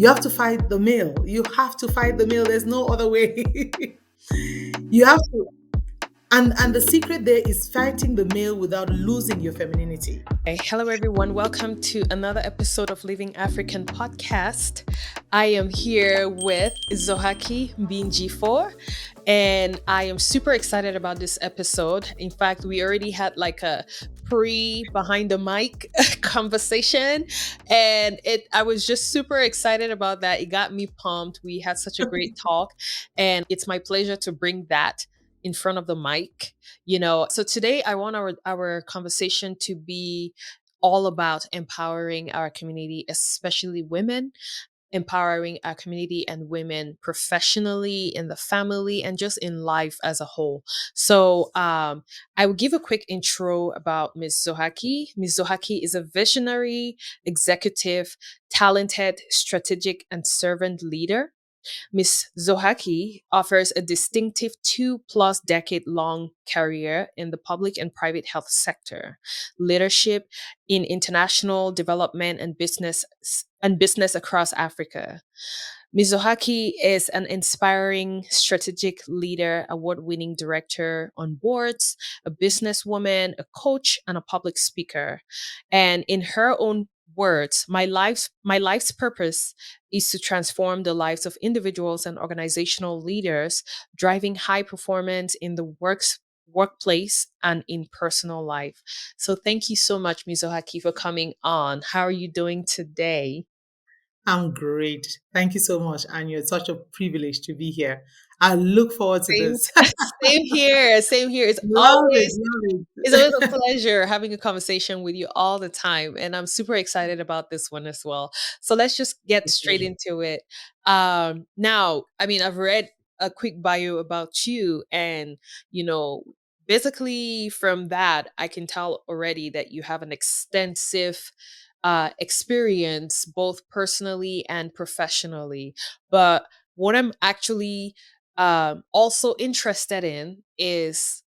You have to fight the male. You have to fight the male. There's no other way. You have to. And the secret there is fighting the male without losing your femininity. Hey, hello, everyone. Welcome to another episode of Living African podcast. I am here with Zoh Akiy Mbi Njifor, and I am super excited about this episode. In fact, we already had like a pre behind the mic conversation, and I was just super excited about that. It got me pumped. We had such a great talk, and it's my pleasure to bring that in front of the mic. So today I want our conversation to be all about empowering our community, especially women, empowering our community and women professionally, in the family, and just in life as a whole. So I will give a quick intro about Ms. Zoh Akiy. Ms. Zoh Akiy is a visionary, executive, talented, strategic, and servant leader. Ms. Zoh Akiy offers a distinctive 2+ decade long career in the public and private health sector, leadership in international development and business across Africa. Ms. Zoh Akiy is an inspiring strategic leader, award-winning director on boards, a businesswoman, a coach, and a public speaker. And in her own words, my life's purpose is to transform the lives of individuals and organizational leaders, driving high performance in the workplace and in personal life. So thank you so much, Ms. Zoh Akiy, for coming on. How are you doing today? I'm great. Thank you so much, Anyoh. It's such a privilege to be here. I look forward to Same, this. same here. Same here. It's Love it, always love it's always a it. pleasure having a conversation with you all the time, and I'm super excited about this one as well. So let's just get straight into it. Now, I mean, I've read a quick bio about you, and you know, basically from that, I can tell already that you have an extensive experience, both personally and professionally. But what I'm actually also interested in is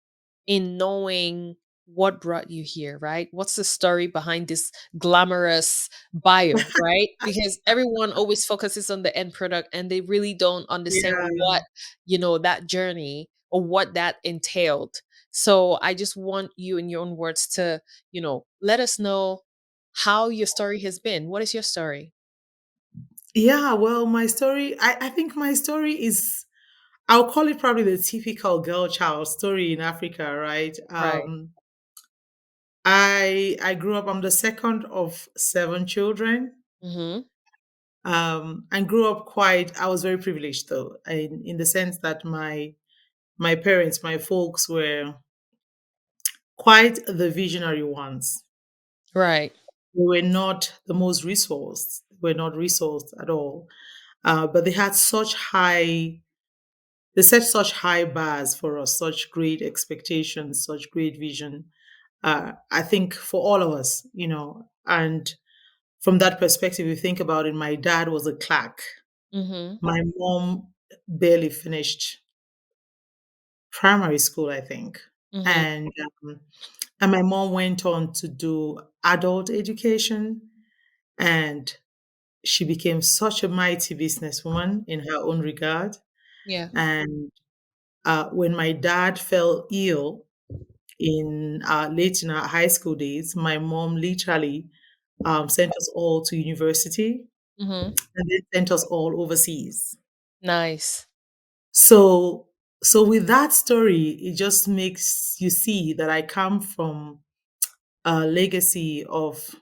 in knowing what brought you here, right? What's the story behind this glamorous bio, right? Because everyone always focuses on the end product and they really don't understand Yeah. that journey or what that entailed. So I just want you, in your own words, to, let us know how your story has been. What is your story? Yeah, well, my story, I think my story is, I'll call it probably the typical girl child story in Africa, right? Right. I grew up, I'm the second of seven children. Mm-hmm. And grew up quite, I was very privileged though, in the sense that my parents, my folks were quite the visionary ones. Right. They were not the most resourced, were not resourced at all. But they set such high bars for us, such great expectations, such great vision. I think for all of us, and from that perspective, you think about it, my dad was a clerk. Mm-hmm. My mom barely finished primary school, I think. Mm-hmm. And um, and my mom went on to do adult education, and she became such a mighty businesswoman in her own regard. Yeah. And when my dad fell ill in late in our high school days, my mom literally sent us all to university Mm-hmm. and then sent us all overseas. Nice. So, so with that story, it just makes you see that I come from a legacy of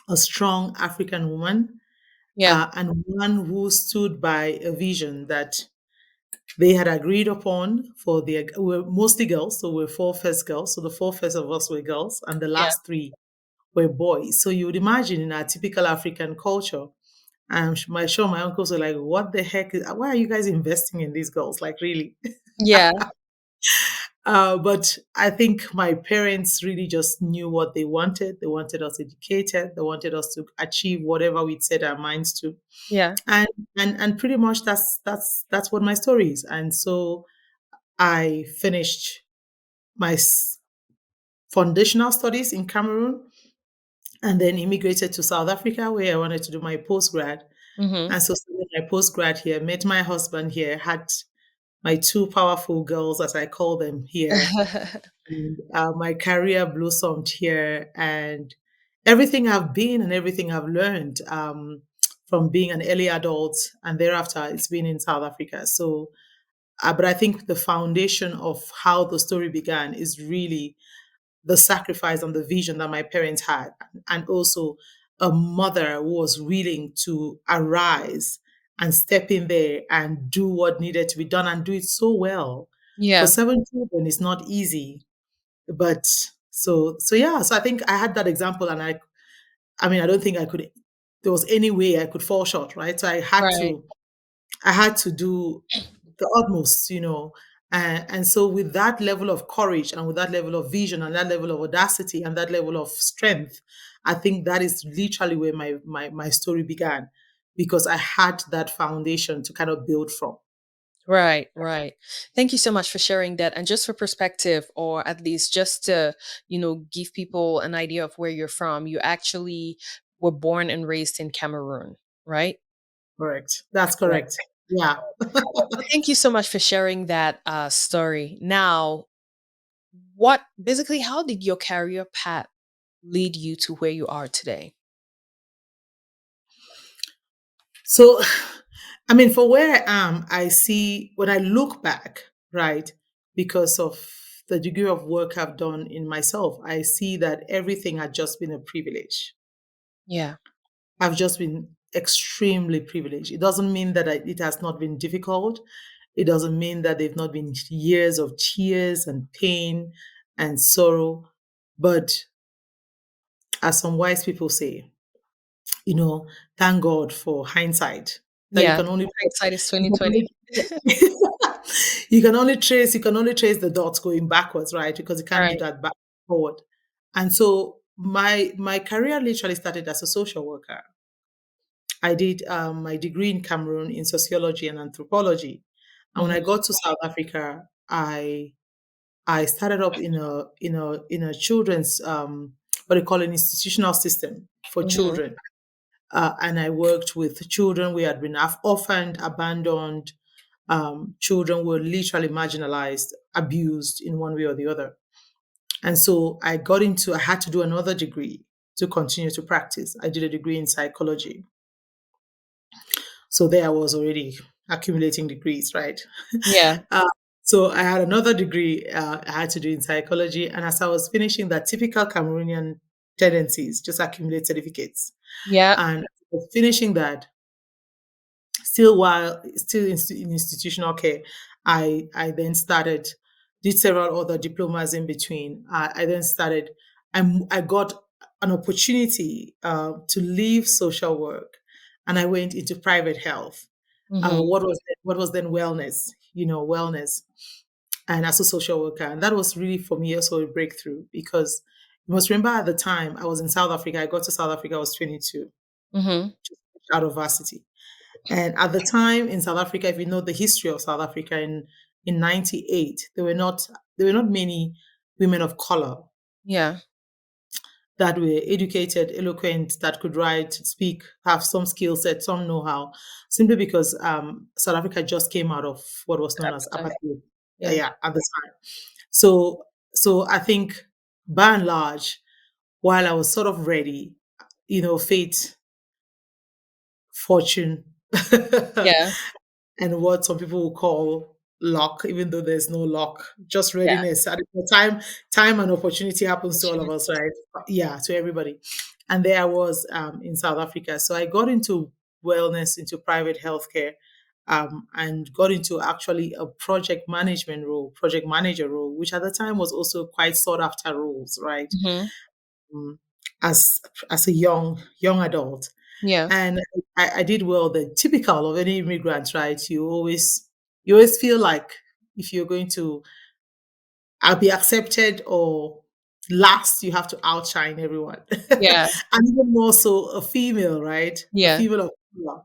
a strong African woman, Yeah. and one who stood by a vision that they had agreed upon for the, we were mostly girls, so we're four first girls. So the four first of us were girls, and the Yeah. last three were boys. So you would imagine in our typical African culture, sure my uncles were like, "What the heck? Why are you guys investing in these girls? Like, really?" Yeah. But I think my parents really just knew what they wanted. They wanted us educated. They wanted us to achieve whatever we'd set our minds to, Yeah. and and pretty much that's what my story is. And so I finished my foundational studies in Cameroon, and then immigrated to South Africa, where I wanted to do my postgrad. Mhm. And so studied my postgrad here, met my husband here, had my two powerful girls, as I call them, here. And, my career blossomed here, and everything I've been and everything I've learned, from being an early adult and thereafter, it's been in South Africa. So, but I think the foundation of how the story began is really the sacrifice and the vision that my parents had, and also a mother who was willing to arise and step in there and do what needed to be done and do it so well. For Yeah, seven children, it's not easy, but so yeah. So I think I had that example, and I mean, I don't think I could. There was any way I could fall short, right? So right. I had to do the utmost, and so with that level of courage and with that level of vision and that level of audacity and that level of strength, I think that is literally where my story began, because I had that foundation to kind of build from. Right, right. Thank you so much for sharing that. And just for perspective, or at least just to, give people an idea of where you're from, you actually were born and raised in Cameroon, right? Correct. That's Correct. correct. Yeah. Well, thank you so much for sharing that story. Now, what basically, how did your career path lead you to where you are today? So, I mean, for where I am, I see when I look back, right, because of the degree of work I've done in myself, I see that everything had just been a privilege. Yeah. I've just been extremely privileged. It doesn't mean that it has not been difficult. It doesn't mean that they've not been years of tears and pain and sorrow. But as some wise people say, you know, thank God for hindsight. That you Yeah. can only Hindsight is you can 2020. only you can only trace the dots going backwards, right? Because you can't do Right. that back forward. And so my career literally started as a social worker. I did my degree in Cameroon in sociology and anthropology. And when I Hmm. got to South Africa, I started up in a children's what they call an institutional system for Hmm. children. And I worked with children we had been orphaned, abandoned, children were literally marginalized, abused in one way or the other. And so I had to do another degree to continue to practice. I did a degree in psychology. So there I was already accumulating degrees, right? Yeah. uh, so I had another degree I had to do in psychology. And as I was finishing that, typical Cameroonian tendencies, just accumulate certificates. Yeah. And finishing that, still while still in institutional care, I then started, did several other diplomas in between. I then started, I got an opportunity to leave social work, and I went into private health. Hmm. What was then wellness, wellness, and as a social worker, and that was really for me also a breakthrough, because you must remember at the time I was in South Africa. I got to South Africa, I was 22, Hmm. just out of varsity. And at the time in South Africa, if you know the history of South Africa, in '98, there were not many women of color Yeah. that were educated, eloquent, that could write, speak, have some skill set, some know-how, simply because South Africa just came out of what was known as Apartheid. apartheid. Yeah. Yeah, at the time. So, so I think by and large, while I was sort of ready, fate, fortune, Yeah. and what some people will call luck, even though there's no luck, just Yeah. readiness. At the time and opportunity happens to all of us, right? Yeah, to everybody. And there I was in South Africa. So I got into wellness, into private healthcare, and got into actually a project manager role, which at the time was also quite sought after roles, right? Hmm. Um, as as a young adult, Yeah. and I did well. The typical of any immigrant, right? You always feel like if you're going to be accepted or last, you have to outshine everyone, Yeah. and even more so a female, right? A Yeah. female of color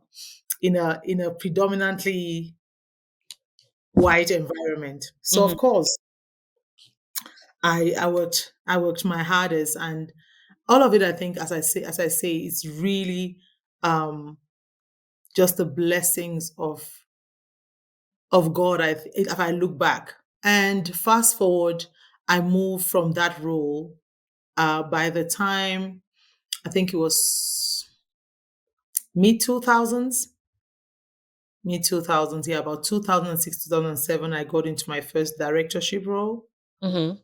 in a predominantly white environment. So Hmm. of course, I worked my hardest, and all of it. I think, as I say, it's really. Um, just the blessings of God. If I look back and fast forward, I moved from that role. By the time I think it was mid 2000s, yeah, about 2006, 2007, I got into my first directorship role. Mm-hmm.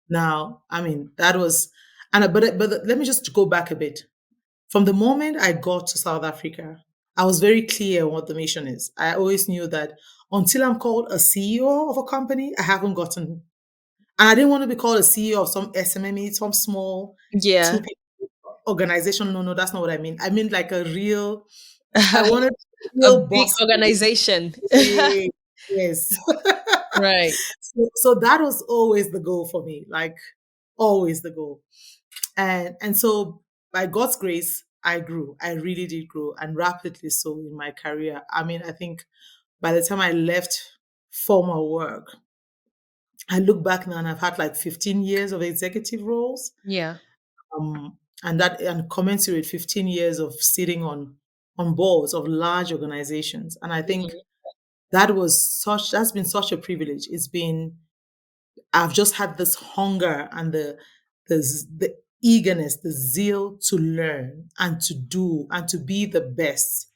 Now, I mean, that was, but let me just go back a bit. From the moment I got to South Africa, I was very clear on what the mission is. I always knew that until I'm called a CEO of a company, I haven't gotten, and I didn't want to be called a CEO of some SMME, some small two Yeah. people organization. No, no, that's not what I mean. I mean like a real, I wanted A real big boss. organization. Yes. Right. So that was always the goal for me, like always the goal. And so by God's grace, I grew. I really did grow, and rapidly so in my career. I mean, I think by the time I left formal work, I look back now and I've had like 15 years of executive roles. Yeah. And that and commensurate 15 years of sitting on boards of large organizations. And I think Mhm. that's been such a privilege. I've just had this hunger and the eagerness, the zeal to learn and to do and to be the best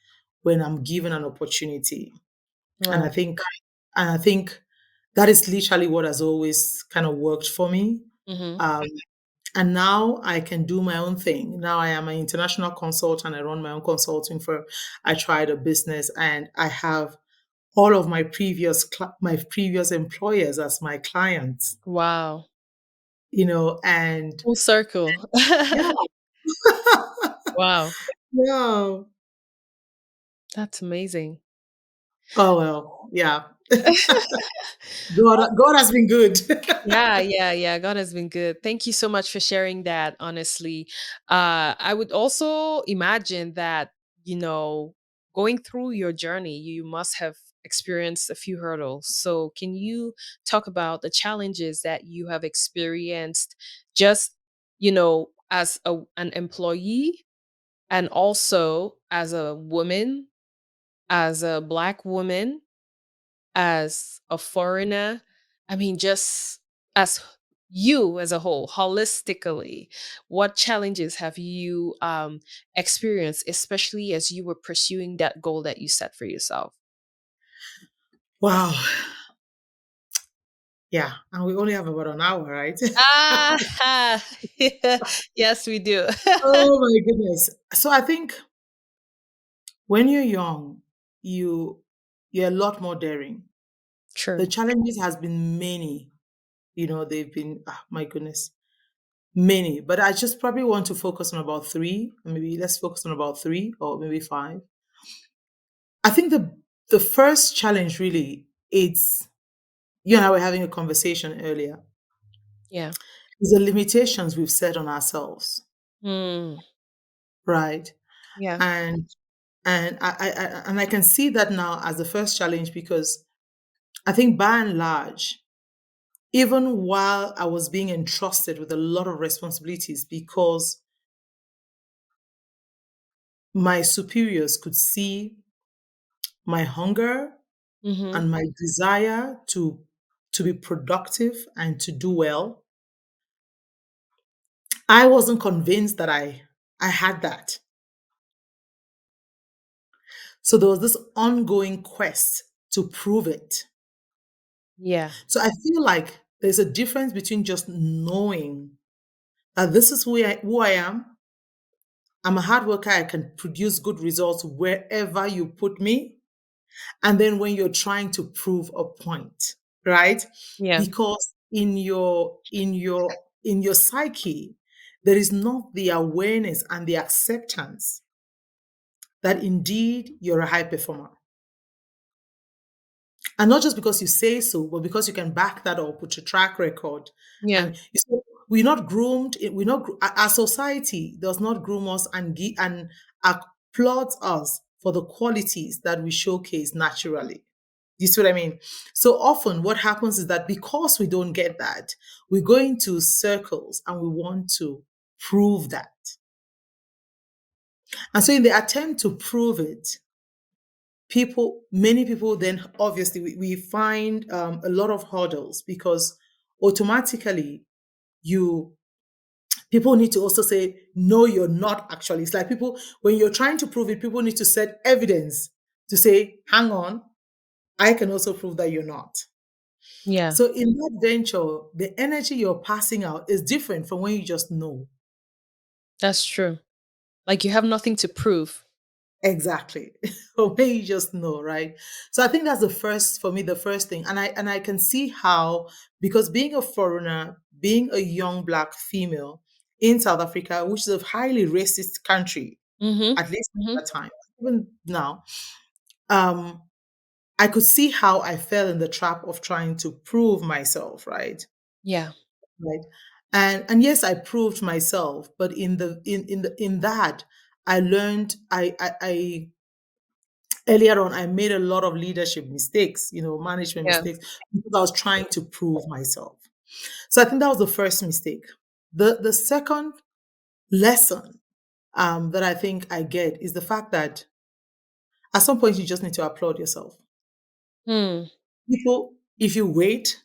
when I'm given an opportunity. And I Wow. think and I think that is literally what has always kind of worked for me. Mm-hmm. Um, and now I can do my own thing. Now I am an international consultant. I run my own consulting firm. I tried a business, and I have all of my previous employers as my clients. Wow. And Full circle. yeah. Wow. Yeah. That's amazing. Oh well, yeah. God has been good. Yeah, yeah, yeah. God has been good. Thank you so much for sharing that, honestly. I would also imagine that, you know, going through your journey, you must have experienced a few hurdles. So, can you talk about the challenges that you have experienced just, as an employee and also as a woman, as a Black woman, as a foreigner? I mean, just as you as a whole, holistically, what challenges have you experienced, especially as you were pursuing that goal that you set for yourself? Wow. Yeah. And we only have about an hour, right? Ah, yes, we do. Oh my goodness. So I think when you're young, you you're a lot more daring. The True. challenges has been many. They've been my goodness, many. But I just probably want to focus on about three. Maybe let's focus on about three or maybe five. I think the first challenge really, it's you and I were having a conversation earlier, Yeah. is the limitations we've set on ourselves, Mm, right? yeah. And and I can see that now as the first challenge, because I think by and large, even while I was being entrusted with a lot of responsibilities, because my superiors could see my hunger Mm-hmm. and my desire to be productive and to do well, I wasn't convinced that I had that. So there was this ongoing quest to prove it. Yeah. So I feel like there's a difference between just knowing that this is who I am. I'm a hard worker. I can produce good results wherever you put me. And then when you're trying to prove a point, right? Yeah. Because in your psyche, there is not the awareness and the acceptance that indeed you're a high performer. And not just because you say so, but because you can back that up with your track record. Yeah. And you see, we're not groomed. Our society does not groom us and applauds us for the qualities that we showcase naturally. You see what I mean? So often, what happens is that because we don't get that, we go into circles and we want to prove that. And so, in the attempt to prove it, many people then obviously we find a lot of hurdles because automatically you people need to also say no, you're not actually. It's like people when you're trying to prove it, people need to set evidence to say, hang on, I can also prove that you're not. Yeah, So in that venture, the energy you're passing out is different from when you just know. that's true. Like you have nothing to prove. Exactly. Or when you just know, right? So I think that's the first for me, the first thing. And I can see how, because being a foreigner, being a young black female in South Africa, which is a highly racist country, Mhm. at least Mhm. at that time, even now, um, I could see how I fell in the trap of trying to prove myself, right? Yeah. Right. And yes, I proved myself, but in that I learned I earlier on I made a lot of leadership mistakes, management Yeah. mistakes because I was trying to prove myself. So I think that was the first mistake. The second lesson that I think I get is the fact that at some point you just need to applaud yourself. Hmm. People, if you wait,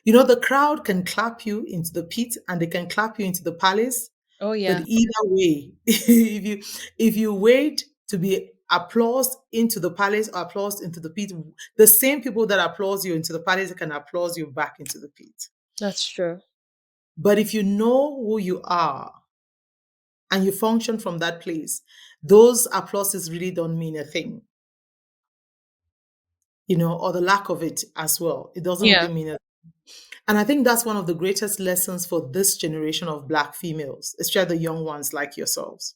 the crowd can clap you into the pit and they can clap you into the palace. Oh But yeah. either way, if you wait to be applauded into the palace or applauded into the pit, the same people that applaud you into the palace can applaud you back into the pit. That's true. But if you know who you are and you function from that place, those applauses really don't mean a thing, or the lack of it as well. It doesn't Yeah. really mean a. And I think that's one of the greatest lessons for this generation of Black females, especially the young ones like yourselves.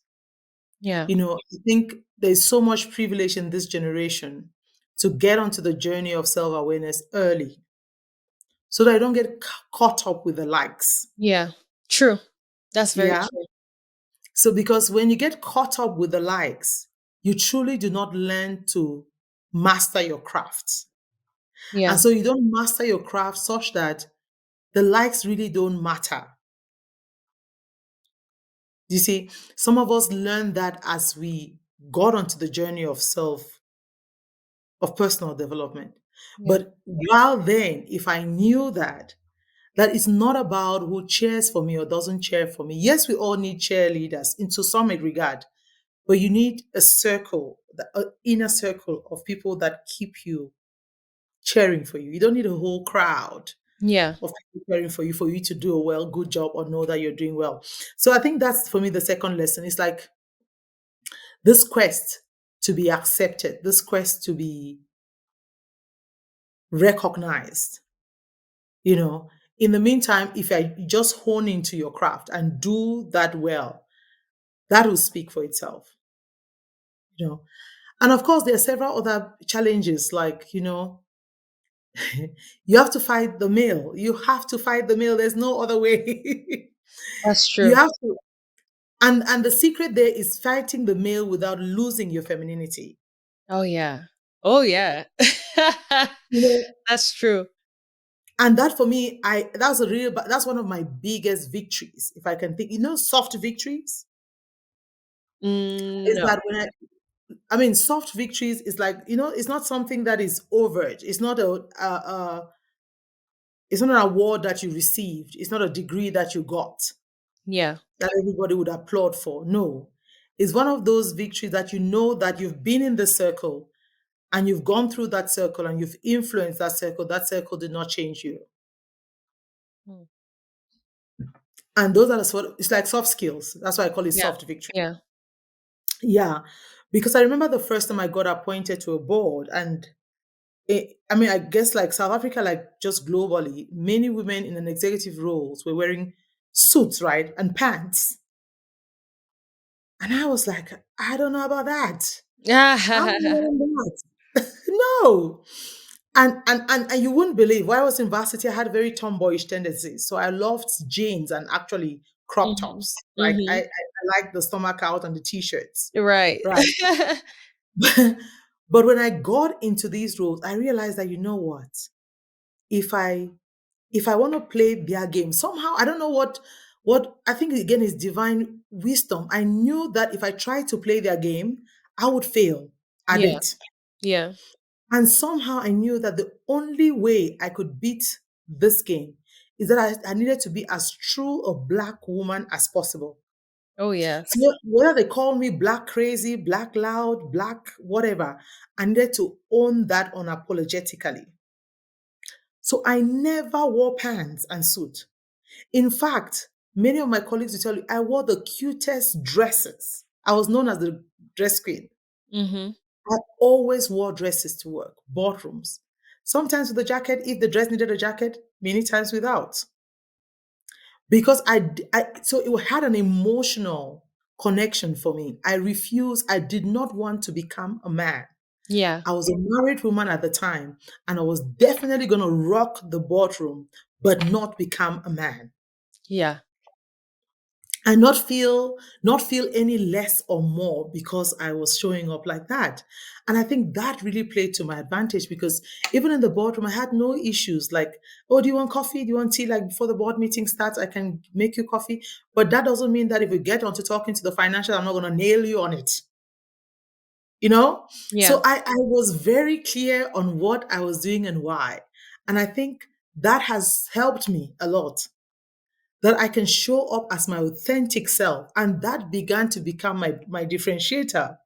Yeah. I think there's so much privilege in this generation to get onto the journey of self awareness early so that I don't get caught up with the likes. Yeah. True. That's very Yeah. true. So, because when you get caught up with the likes, you truly do not learn to master your craft. And Yeah. so you don't master your craft such that the likes really don't matter. You see, some of us learned that as we got onto the journey of personal development. Yeah. But while then, if I knew that it's not about who cheers for me or doesn't cheer for me. Yes, we all need cheerleaders into some regard, but you need a circle, an inner circle of people that keep you cheering for you. You don't need a whole crowd Yeah. of people cheering for you to do a good job or know that you're doing well. So I think that's for me the second lesson. It's like this quest to be accepted, this quest to be recognized. You know, in the meantime, if I just hone into your craft and do that well, that will speak for itself. You know, and of course, there are several other challenges, like you have to fight the male. You have to fight the male. There's no other way. That's You true. have to, and the secret there is fighting the male without losing your femininity. Oh yeah. Oh yeah. You know, That's true. and that for me, that's one of my biggest victories, if I can think. Soft victories is No. that I mean, soft victories is like, it's not something that is overt. It's not an award that you received. It's not a degree that you got Yeah. that everybody would applaud for. No. It's one of those victories that you know that you've been in the circle and you've gone through that circle and you've influenced that circle. That circle did not change you. Mm. And those are it's like soft skills. That's why I call it Yeah. soft victory. Yeah. Yeah. Because I remember the first time I got appointed to a board, and I mean, I guess like South Africa, like just globally, many women in an executive roles were wearing suits, right? And pants. And I was like, I don't know about that. I'm wearing that. No. And you wouldn't believe while I was in varsity, I had very tomboyish tendencies. So I loved jeans and actually crop Mhm. tops. Like I, Mhm. I, I like the stomach out and the t-shirts. Right. Right. But when I got into these roles, I realized that what? If I if I want to play their game, somehow I don't know what I think again is divine wisdom. I knew that if I tried to play their game, I would fail at Yeah. it. Yeah. And somehow I knew that the only way I could beat this game is that I needed to be as true a black woman as possible. Oh, yes. So whether they call me black crazy, black loud, black whatever, I needed to own that unapologetically. So I never wore pants and suit. In fact, many of my colleagues will tell you I wore the cutest dresses. I was known as the dress queen. Mm-hmm. I always wore dresses to work, boardrooms. Sometimes with a jacket, if the dress needed a jacket, many times without. Because so it had an emotional connection for me. I refused, I did not want to become a man. Yeah. I was a married woman at the time, and I was definitely going to rock the boardroom, but not become a man. Yeah. And not feel any less or more because I was showing up like that. And I think that really played to my advantage because even in the boardroom, I had no issues like, oh, do you want coffee? Do you want tea? Like before the board meeting starts, I can make you coffee. But that doesn't mean that if we get onto talking to the financial, I'm not going to nail you on it. You know? Yeah. So I was very clear on what I was doing and why. And I think that has helped me a lot, that I can show up as my authentic self. And that began to become my differentiator.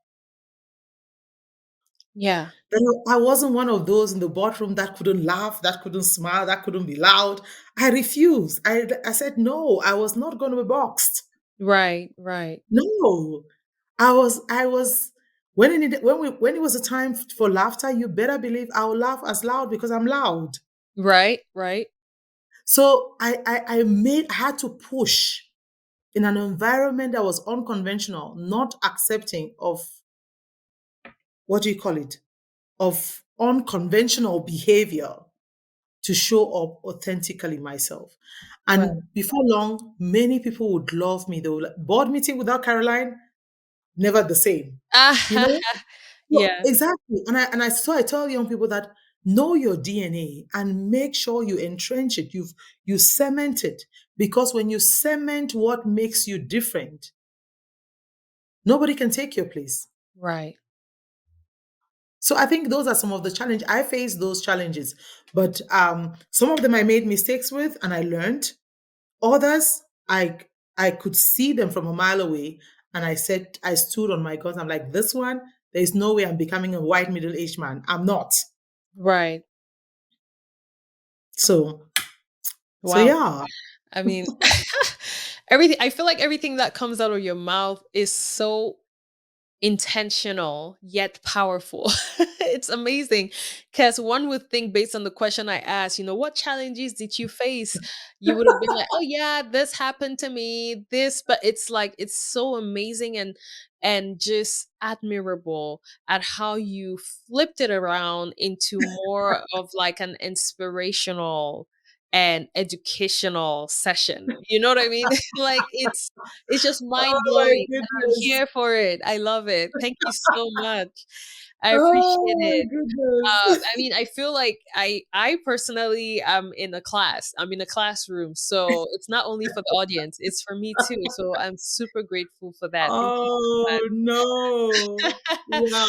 Yeah. That I wasn't one of those in the boardroom that couldn't laugh, that couldn't smile, that couldn't be loud. I refused. I said, no, I was not going to be boxed. Right. Right. No, I was, when it was a time for laughter, you better believe I will laugh as loud because I'm loud. Right. Right. So I had to push in an environment that was unconventional, not accepting of, what do you call it, of unconventional behavior, to show up authentically myself. Right. And before long, many people would love me. They were like, board meeting without Caroline, never the same. You Ah, know? No, yeah. exactly. And I tell young people that know your DNA and make sure you entrench it. You cement it. Because when you cement what makes you different, nobody can take your place. Right. So I think those are some of the challenges. I faced those challenges, but some of them I made mistakes with and I learned. Others I could see them from a mile away, and I stood on my guns. I'm like, this one, there's no way I'm becoming a white middle-aged man. I'm not. Right. So so Wow. yeah. I mean, everything, I feel like everything that comes out of your mouth is so intentional yet powerful. It's amazing because one would think, based on the question I asked, what challenges did you face? You would have been like, oh yeah, this happened to me, this, but it's like it's so amazing and just admirable at how you flipped it around into more of like an inspirational and educational session. You know what I mean? Like it's just mind Oh my blowing. I'm goodness. here for it. I love it. Thank you so much. I appreciate Oh my it. goodness. I mean, I feel like I personally am in a class. I'm in a classroom, so it's not only for the audience; it's for me too. So I'm super grateful for that. Thank you Oh no. so much. Yeah.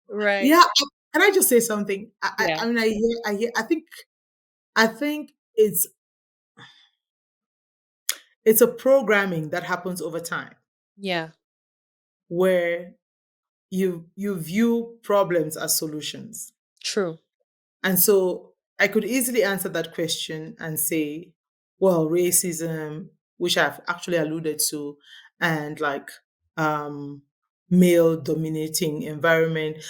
Right. Yeah. Can I just say something? Yeah. I mean, I hear, I think it's a programming that happens over time Yeah. where you view problems as solutions. True. And so I could easily answer that question and say, well, racism, which I've actually alluded to, and like um, male dominating environment,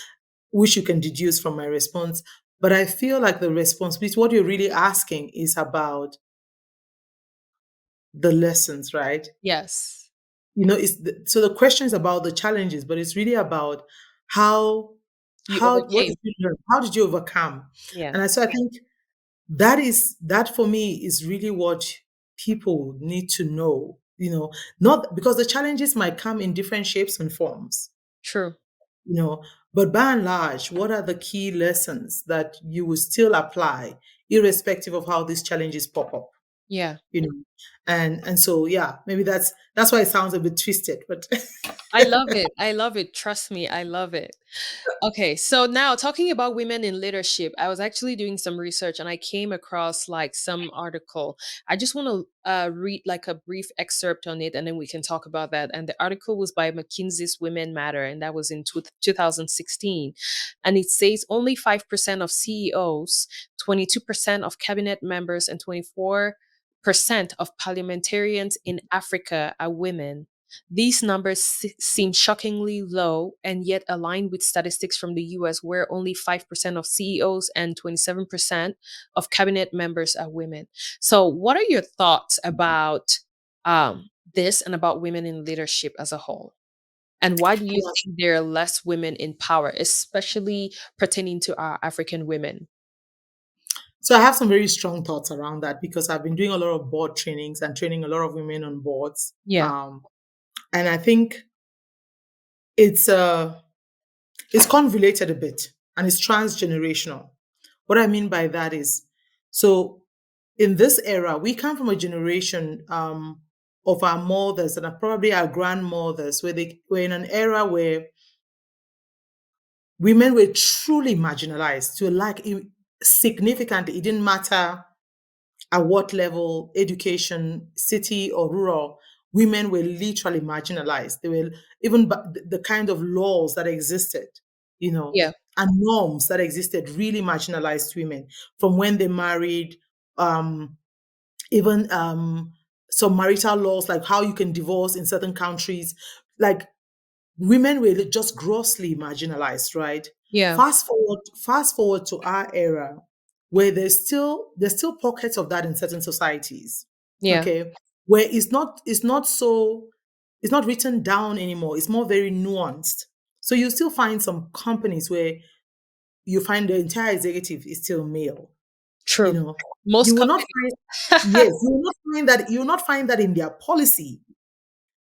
which you can deduce from my response. But I feel like the responsibility, what you're really asking is about the lessons, right? Yes. So the question is about the challenges, but it's really about how You what overcame. did you learn? How did you overcome? Yeah. And so I think that for me is really what people need to know. Not because the challenges might come in different shapes and forms, True. you know, but by and large, what are the key lessons that you will still apply, irrespective of how these challenges pop up? Yeah. You know. And so yeah, maybe that's why it sounds a bit twisted, but I love it. I love it. Trust me, I love it. Okay, so now talking about women in leadership, I was actually doing some research and I came across like some article. I just want to read like a brief excerpt on it and then we can talk about that. And the article was by McKinsey's Women Matter, and that was in 2016. And it says only 5% of CEOs, 22% of cabinet members, and 24% of parliamentarians in Africa are women. These numbers seem shockingly low and yet align with statistics from the US, where only 5% of CEOs and 27% of cabinet members are women. So, what are your thoughts about this and about women in leadership as a whole? And why do you yes. think there are less women in power, especially pertaining to our African women? So I have some very strong thoughts around that because I've been doing a lot of board trainings and training a lot of women on boards. Yeah, And I think it's it's convoluted a bit and it's transgenerational. What I mean by that is, so in this era, we come from a generation of our mothers and probably our grandmothers, where they were in an era where women were truly marginalized to significantly. It didn't matter at what level, education, city or rural, women were literally marginalized. They were even the kind of laws that existed, yeah, and norms that existed really marginalized women from when they married, um, even some marital laws, like how you can divorce in certain countries. Like women were just grossly marginalized, right? yeah, Fast forward to our era, where there's still pockets of that in certain societies, yeah. okay, where it's not written down anymore. It's more very nuanced. So you still find some companies where you find the entire executive is still male. You True. know, you Most will not find yes, you will not find that in their policy,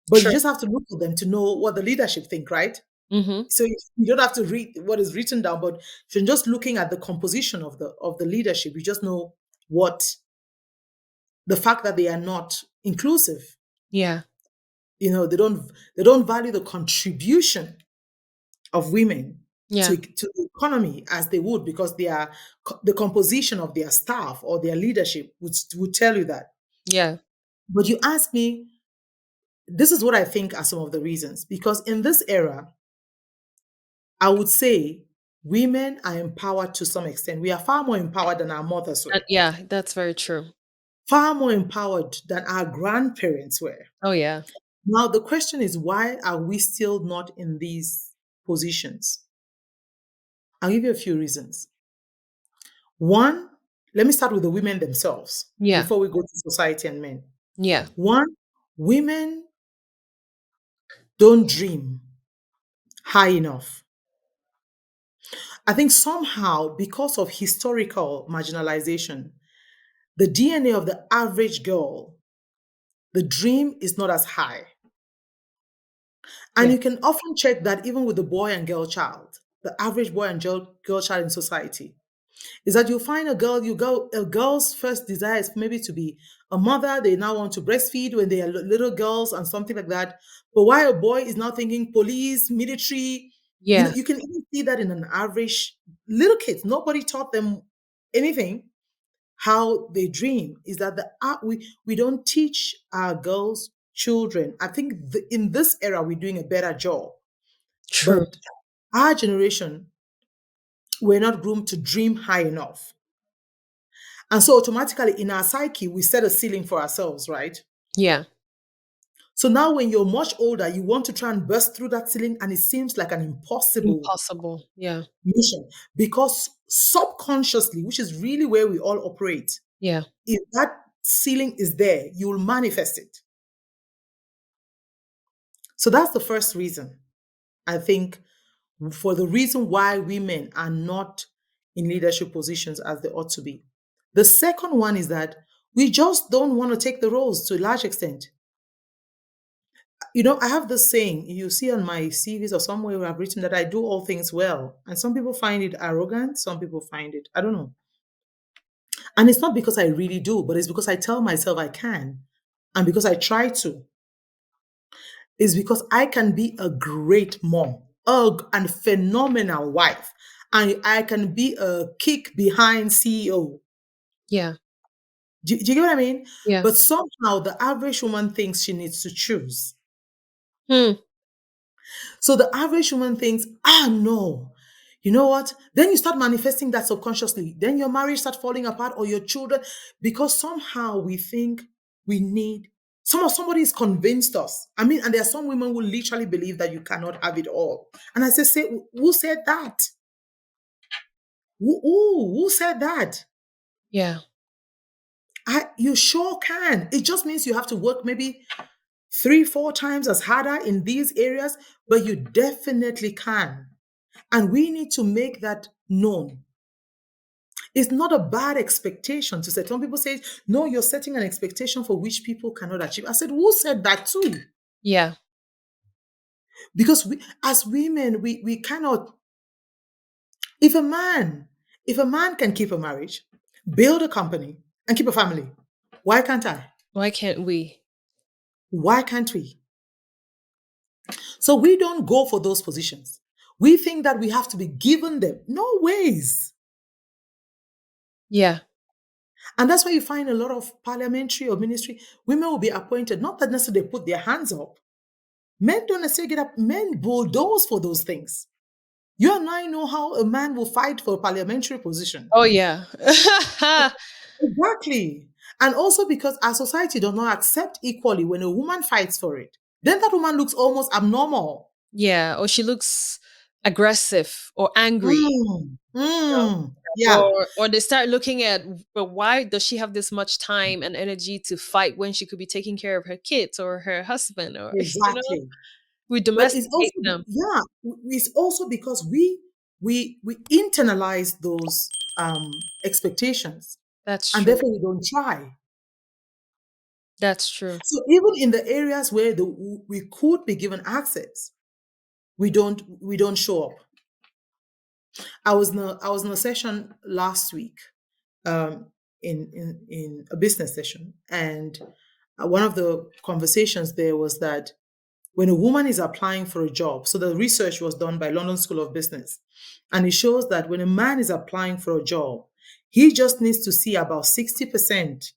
but you true. just have to look at them to know what the leadership think, right? Hmm. So you don't have to read what is written down, but if you're just looking at the composition of the leadership, you just know what the fact that they are not inclusive. Yeah, They don't value the contribution of women yeah, to the economy as they would, because the composition of their staff or their leadership would tell you that. yeah. But you ask me, this is what I think are some of the reasons. Because in this era, I would say women are empowered to some extent. We are far more empowered than our mothers were, Yeah, that's very true. far more empowered than our grandparents were. Oh, yeah. Now, the question is, why are we still not in these positions? I'll give you a few reasons. One, let me start with the women themselves Yeah, before we go to society and men. yeah, One, women don't dream high enough. I think somehow, because of historical marginalization, the DNA of the average girl, the dream is not as high. And yeah, you can often check that even with the boy and girl child, the average boy and girl child in society, is that you find a girl's first desire is maybe to be a mother. They now want to breastfeed when they are little girls and something like that. But while a boy is now thinking police, military, yeah. you can even see that in an average little kids. Nobody taught them anything. How they dream is that we don't teach our girls children. I think in this era we're doing a better job, True. but our generation, we're not groomed to dream high enough. And so automatically in our psyche, we set a ceiling for ourselves, right? Yeah. So now when you're much older, you want to try and burst through that ceiling, and it seems like an impossible Impossible. Yeah. mission, because subconsciously, which is really where we all operate, Yeah. if that ceiling is there, you will manifest it. So that's the first reason, I think, for the reason why women are not in leadership positions as they ought to be. The second one is that we just don't want to take the roles to a large extent. I have this saying, you see on my CVs or somewhere where I've written that I do all things well. And some people find it arrogant, some people find it, I don't know. And it's not because I really do, but it's because I tell myself I can. and because I try to, is because I can be a great mom, and phenomenal wife, and I can be a kick behind CEO. Yeah. Do you get what I mean? Yeah. But somehow the average woman thinks she needs to choose. Hmm. So the average woman thinks, no. You know what? Then you start manifesting that subconsciously. Then your marriage start falling apart or your children, because somehow we think we need somebody's convinced us. I mean, and there are some women who literally believe that you cannot have it all. And I say who said that? Who said that? Yeah. You sure can. It just means you have to work maybe three, four times as harder in these areas, but you definitely can. And we need to make that known. It's not a bad expectation to set. Some people say, no, you're setting an expectation for which people cannot achieve. I said, who said that too? Yeah. Because we, as women, we cannot, if a man, if a man can keep a marriage, build a company, and keep a family, why can't I? Why can't we? Why can't we? So we don't go for those positions. We think that we have to be given them. No ways. Yeah. And that's why you find a lot of parliamentary or ministry, women will be appointed, not that necessarily they put their hands up. Men don't necessarily get up, men bulldoze for those things. You and I know how a man will fight for a parliamentary position. Oh yeah. Exactly. And also because our society does not accept equally when a woman fights for it. Then that woman looks almost abnormal. Yeah. Or she looks aggressive or angry. Yeah, Or they start looking at, but why does she have this much time and energy to fight when she could be taking care of her kids or her husband, or exactly. we But it's domesticate also, them. yeah, it's also because we internalize those expectations, That's and true. therefore we don't try. That's true. So even in the areas where we could be given access, we don't show up. I was in a session last week, in a business session, and one of the conversations there was that when a woman is applying for a job, so the research was done by London School of Business, and it shows that when a man is applying for a job, he just needs to see about 60%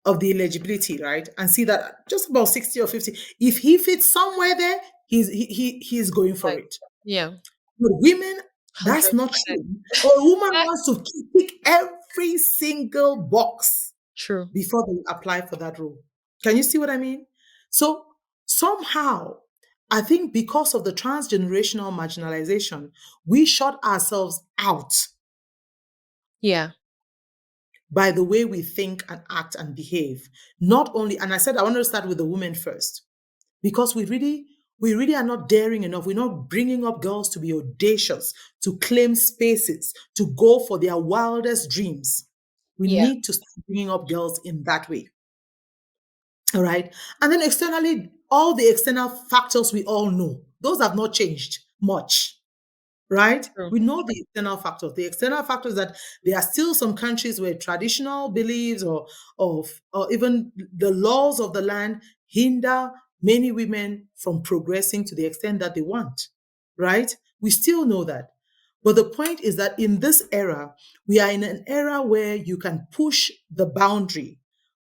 of the eligibility, right? And see that just about 60 or 50. If he fits somewhere there, he's going for Like, it. yeah, But women, that's not 100%. true. Or a woman wants to tick every single box True. before they apply for that role. Can you see what I mean? So somehow, I think because of the transgenerational marginalization, we shut ourselves out Yeah. by the way we think and act and behave. Not only, and I said I want to start with the women first, because we really are not daring enough. We're not bringing up girls to be audacious, to claim spaces, to go for their wildest dreams. We Yeah. need to start bringing up girls in that way. All right. And then externally, all the external factors we all know, those have not changed much, right? True. We know the external factors. The external factors that there are still some countries where traditional beliefs or even the laws of the land hinder many women from progressing to the extent that they want, right? We still know that. But the point is that in this era, we are in an era where you can push the boundary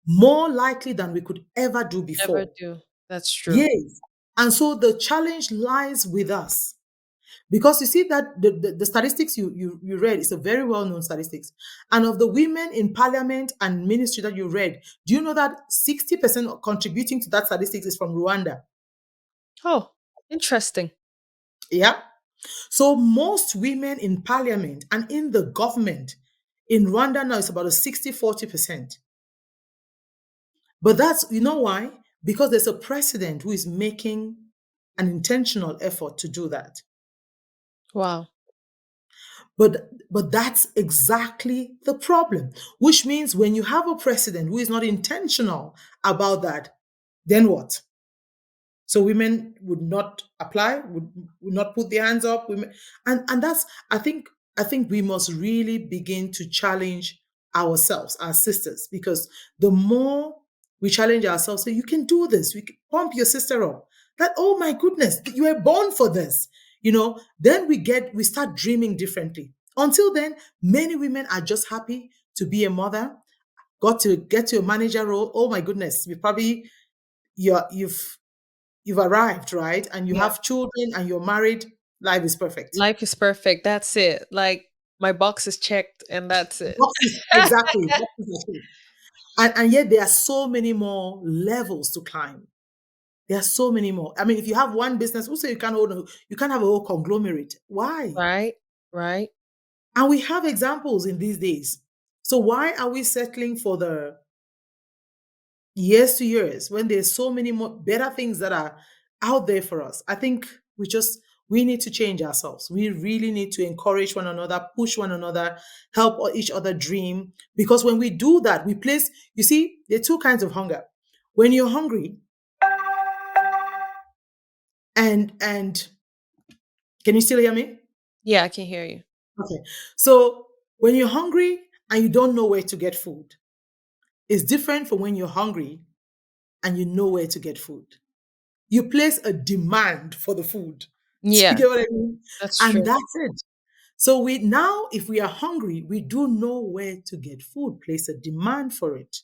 more likely than we could ever do Ever before. do. That's true. Yes. And so the challenge lies with us. Because you see that the statistics you read is a very well-known statistics. And of the women in parliament and ministry that you read, do you know that 60% contributing to that statistics is from Rwanda? Oh, interesting. Yeah. So most women in parliament and in the government in Rwanda now is about a 60-40%. But that's, you know why? Because there's a president who is making an intentional effort to do that. Wow. But that's exactly the problem, which means when you have a president who is not intentional about that, then what? So women would not apply, would not put their hands up. Women, and that's I think we must really begin to challenge ourselves, our sisters, because the more We challenge ourselves. Say, you can do this. We can pump your sister up. That, oh my goodness, you were born for this. Then we start dreaming differently. Until then, many women are just happy to be a mother, got to get to a manager role. Oh my goodness, you're, you've arrived, right? And you Yeah. have children and you're married. Life is perfect. Life is perfect. That's it. Like my box is checked and that's it. Boxes, exactly. Boxes are checked. And yet there are so many more levels to climb. There are so many more. I mean, if you have one business, also you can't have a whole conglomerate. Why? Right? Right? And we have examples in these days. So why are we settling for the years to years when there's so many more better things that are out there for us? I think we need to change ourselves. We really need to encourage one another, push one another, help each other dream. Because when we do that, you see, there are two kinds of hunger. When you're hungry, and can you still hear me? Yeah, I can hear you. Okay. So when you're hungry and you don't know where to get food, it's different from when you're hungry and you know where to get food. You place a demand for the food. Do you Yeah, get what I mean? that's And true. that's it. So we now, if we are hungry, we do know where to get food, place a demand for it.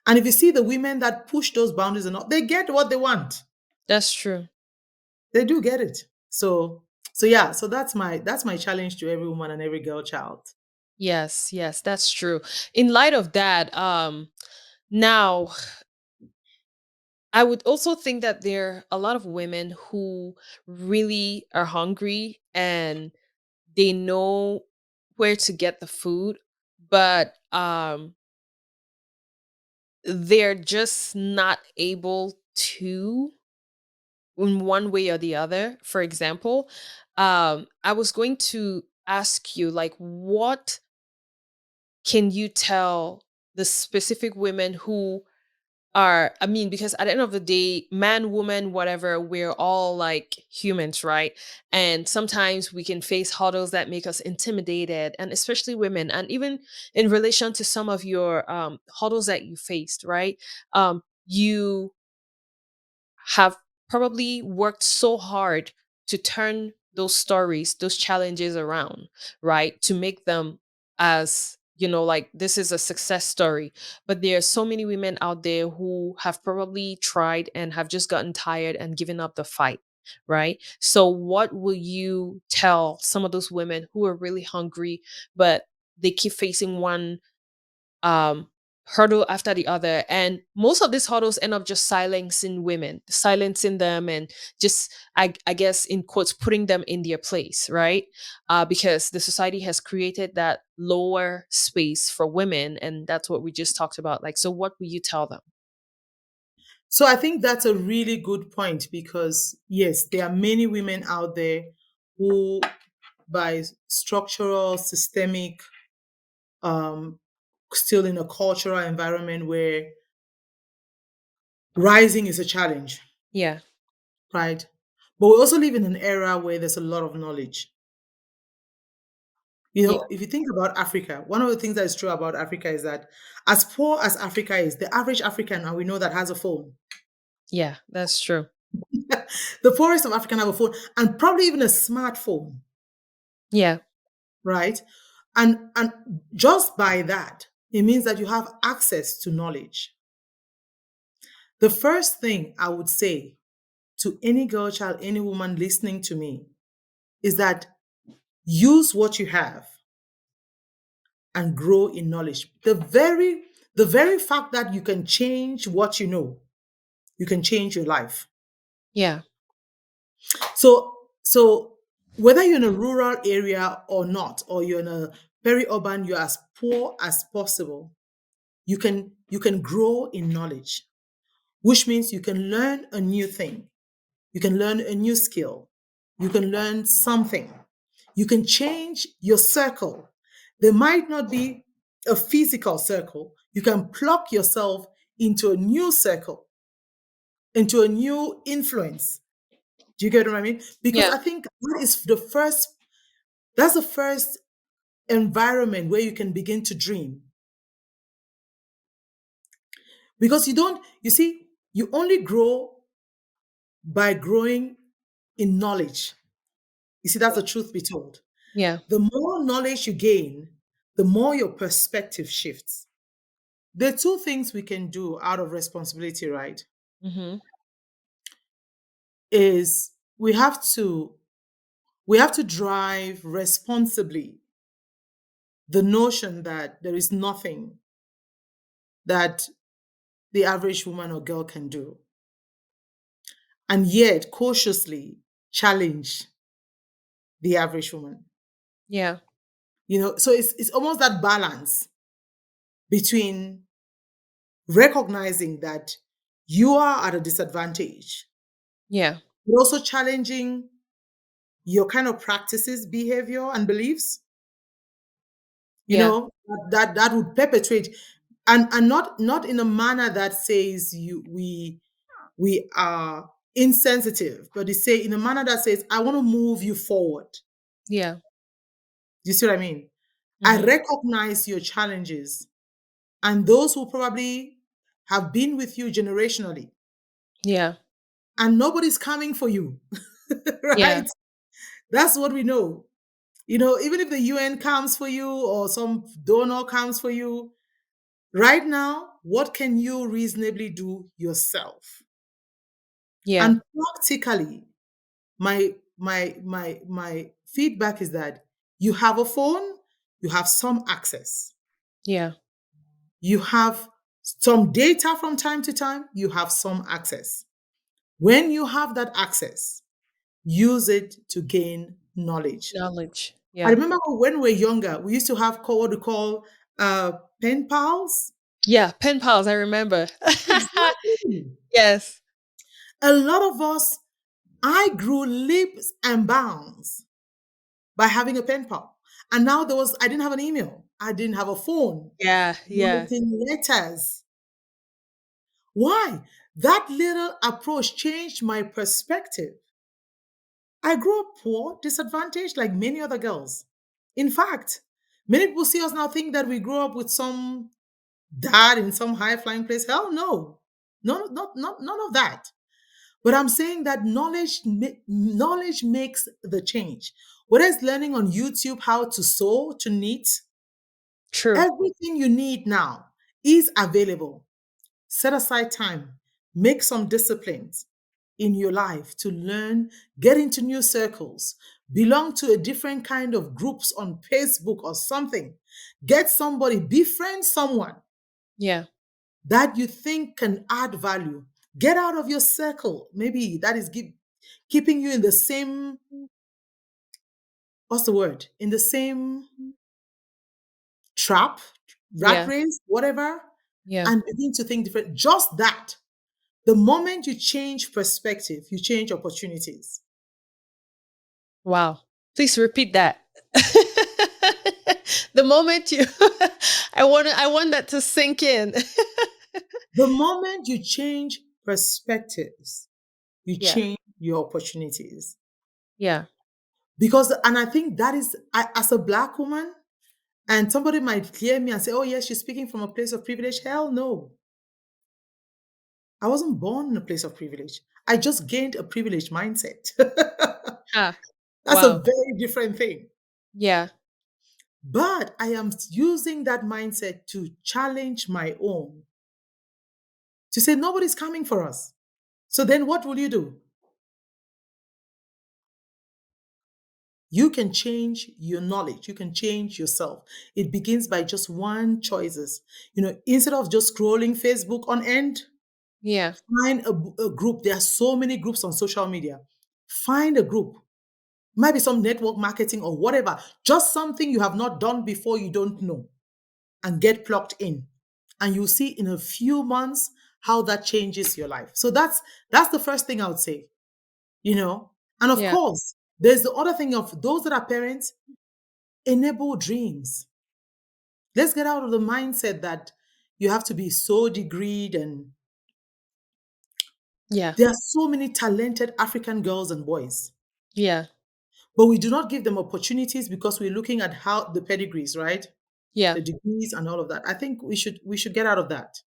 And if you see the women that push those boundaries and all, they get what they want. That's true. They do get it. So yeah, so that's my challenge to every woman and every girl child. Yes, yes, that's true. In light of that, now I would also think that there are a lot of women who really are hungry and they know where to get the food, but they're just not able to in one way or the other. For example, I was going to ask you, like, what can you tell the specific women who are, I mean, because at the end of the day, man, woman, whatever, we're all like humans, right? And sometimes we can face hurdles that make us intimidated, and especially women. And even in relation to some of your hurdles that you faced, right? You have probably worked so hard to turn those stories, those challenges around, right? To make them as, like this is a success story. But there are so many women out there who have probably tried and have just gotten tired and given up the fight, right? So, what will you tell some of those women who are really hungry, but they keep facing one um hurdle after the other, and most of these hurdles end up just silencing them, and just I guess in quotes putting them in their place, right? Because the society has created that lower space for women, and that's what we just talked about. Like, so what will you tell them? So I think that's a really good point because yes, there are many women out there who, by structural, systemic, um, still in a cultural environment where rising is a challenge, Yeah. right? But we also live in an era where there's a lot of knowledge. Yeah. If you think about Africa, one of the things that is true about Africa is that as poor as Africa is, the average African, and we know that, has a phone. Yeah, that's true. The poorest of African have a phone and probably even a smartphone, Yeah. right? And just by that, it means that you have access to knowledge. The first thing I would say to any girl child, any woman listening to me, is that use what you have and grow in knowledge. The very fact that you can change what you know, you can change your life. Yeah. So whether you're in a rural area or not, or you're in a peri-urban, you're as poor as possible, you can grow in knowledge, which means you can learn a new thing, you can learn a new skill, you can learn something, you can change your circle. There might not be a physical circle. You can pluck yourself into a new circle, into a new influence. Do you get what I mean? Because Yeah. I think that's the first environment where you can begin to dream. Because you don't, you see, you only grow by growing in knowledge. You see, that's the truth be told. Yeah. The more knowledge you gain, the more your perspective shifts. There are two things we can do out of responsibility, right? Mm-hmm. Is we have to drive responsibly the notion that there is nothing that the average woman or girl can do, and yet cautiously challenge the average woman. Yeah. So it's almost that balance between recognizing that you are at a disadvantage, Yeah. but also challenging your kind of practices, behavior, and beliefs. Yeah. That would perpetuate, and not in a manner that says we are insensitive, but they say in a manner that says, I want to move you forward. Yeah. Do you see what I mean? I Mm-hmm. recognize your challenges and those who probably have been with you generationally, Yeah. and nobody's coming for you, Yeah. right? That's what we know. Even if the UN comes for you or some donor comes for you, right now, what can you reasonably do yourself? Yeah. And practically, my feedback is that you have a phone, you have some access, Yeah. you have some data from time to time, you have some access. When you have that access, use it to gain knowledge. Knowledge. I Yeah. remember when we were younger, we used to have what we call pen pals. Yeah. Pen pals, I remember. Exactly. Yes. A lot of us, I grew leaps and bounds by having a pen pal. And now I didn't have an email. I didn't have a phone. Yeah. Yeah. Writing letters. Why? That little approach changed my perspective. I grew up poor, disadvantaged, like many other girls. In fact, many people see us now think that we grew up with some dad in some high flying place. Hell no. No, none of that. But I'm saying that knowledge makes the change. Whether it's learning on YouTube how to sew, to knit, True. everything you need now is available. Set aside time, make some disciplines in your life to learn, get into new circles, belong to a different kind of groups on Facebook or something. Get somebody, befriend someone Yeah. that you think can add value. Get out of your circle. Maybe that is keeping you in the same, what's the word? In the same trap, rat Yeah. race, whatever, Yeah. and begin to think different. Just that. The moment you change perspective, you change opportunities. Wow. Please repeat that. The moment you I want that to sink in. The moment you change perspectives, you Yeah. change your opportunities. Yeah. And I think that is, as a Black woman, and somebody might hear me and say, oh, yes, she's speaking from a place of privilege. Hell no. I wasn't born in a place of privilege. I just gained a privileged mindset. Ah. That's a Wow. very different thing. Yeah. But I am using that mindset to challenge my own, to say, nobody's coming for us. So then what will you do? You can change your knowledge. You can change yourself. It begins by just one choices. Instead of just scrolling Facebook on end, Yeah. find a group. There are so many groups on social media. Find a group. Might be some network marketing or whatever. Just something you have not done before, you don't know, and get plugged in. And you'll see in a few months how that changes your life. So that's the first thing I would say. you know and of Yeah. course, there's the other thing of those that are parents. Enable dreams. Let's get out of the mindset that you have to be so degreed, and Yeah. there are so many talented African girls and boys, Yeah. but we do not give them opportunities because we're looking at how the pedigrees, right? Yeah. The degrees and all of that. I think we should get out of that.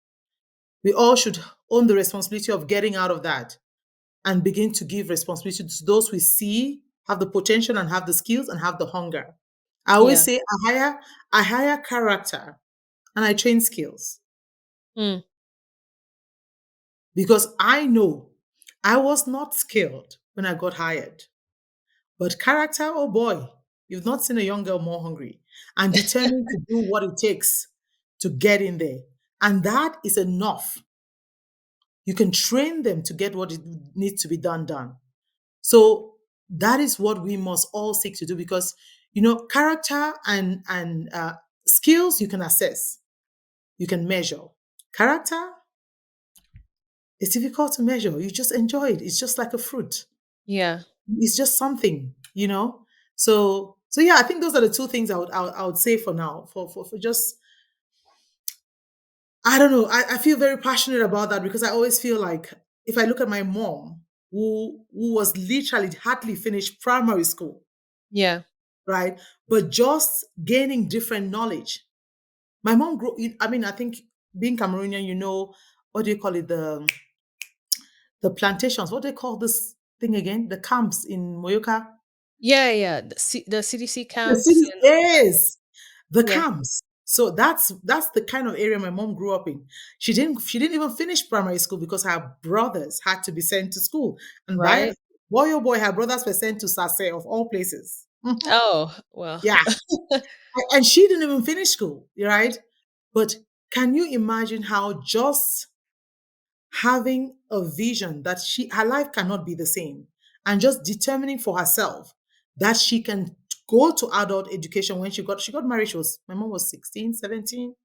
We all should own the responsibility of getting out of that and begin to give responsibility to those we see have the potential and have the skills and have the hunger. I always Yeah. say I hire character and I train skills Mm. because I know I was not skilled when I got hired. But character, oh boy, you've not seen a young girl more hungry and determined to do what it takes to get in there. And that is enough. You can train them to get what it needs to be done. So that is what we must all seek to do because character and skills you can assess, you can measure. Character is difficult to measure. You just enjoy it. It's just like a fruit. Yeah. It's just something. So yeah, I think those are the two things I would say for now. For just I don't know. I feel very passionate about that because I always feel like if I look at my mom, who was literally hardly finished primary school, Yeah. right? But just gaining different knowledge. My mom grew. I mean, I think being Cameroonian, what do you call it? The plantations. What do they call this thing again? The camps in Moyoka. Yeah. Yeah. The CDC The camps city and is the yeah. camps. So that's the kind of area my mom grew up in. She didn't even finish primary school because her brothers had to be sent to school. And by Right. boy oh boy, her brothers were sent to Sase of all places. Mhm. Oh, well. Yeah. And she didn't even finish school, right? But can you imagine how just having a vision that her life cannot be the same and just determining for herself that she can go to adult education when she got married, my mom was 16, 17,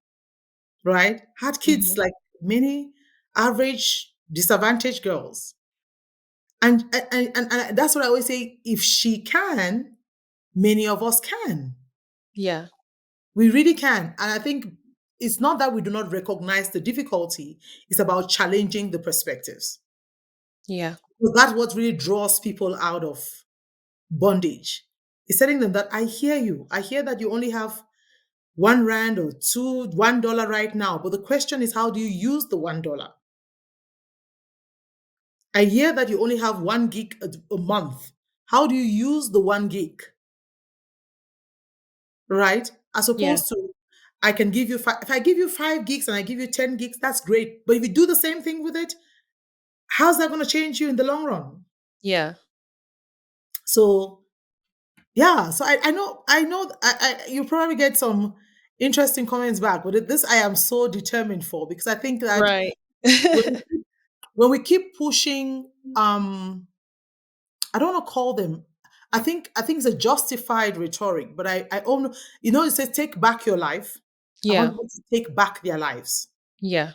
right? Had kids Mhm. like many average disadvantaged girls. And that's what I always say, if she can, many of us can. Yeah. We really can. And I think it's not that we do not recognize the difficulty, it's about challenging the perspectives. Yeah. So that's what really draws people out of bondage. It's telling them that I hear you. I hear that you only have 1 rand or two, $1 right now. But the question is, how do you use the $1? I hear that you only have 1 gig a month. How do you use the 1 gig? Right? As Yeah. opposed to, I can give you if I give you 5 gigs and I give you 10 gigs, that's great. But if you do the same thing with it, how's that going to change you in the long run? Yeah. So yeah, so I know you probably get some interesting comments back, but this I am so determined for because I think that Right. when when we keep pushing, I don't want to call them. I think it's a justified rhetoric, but I own. It says take back your life. I want Yeah. people to take back their lives. Yeah.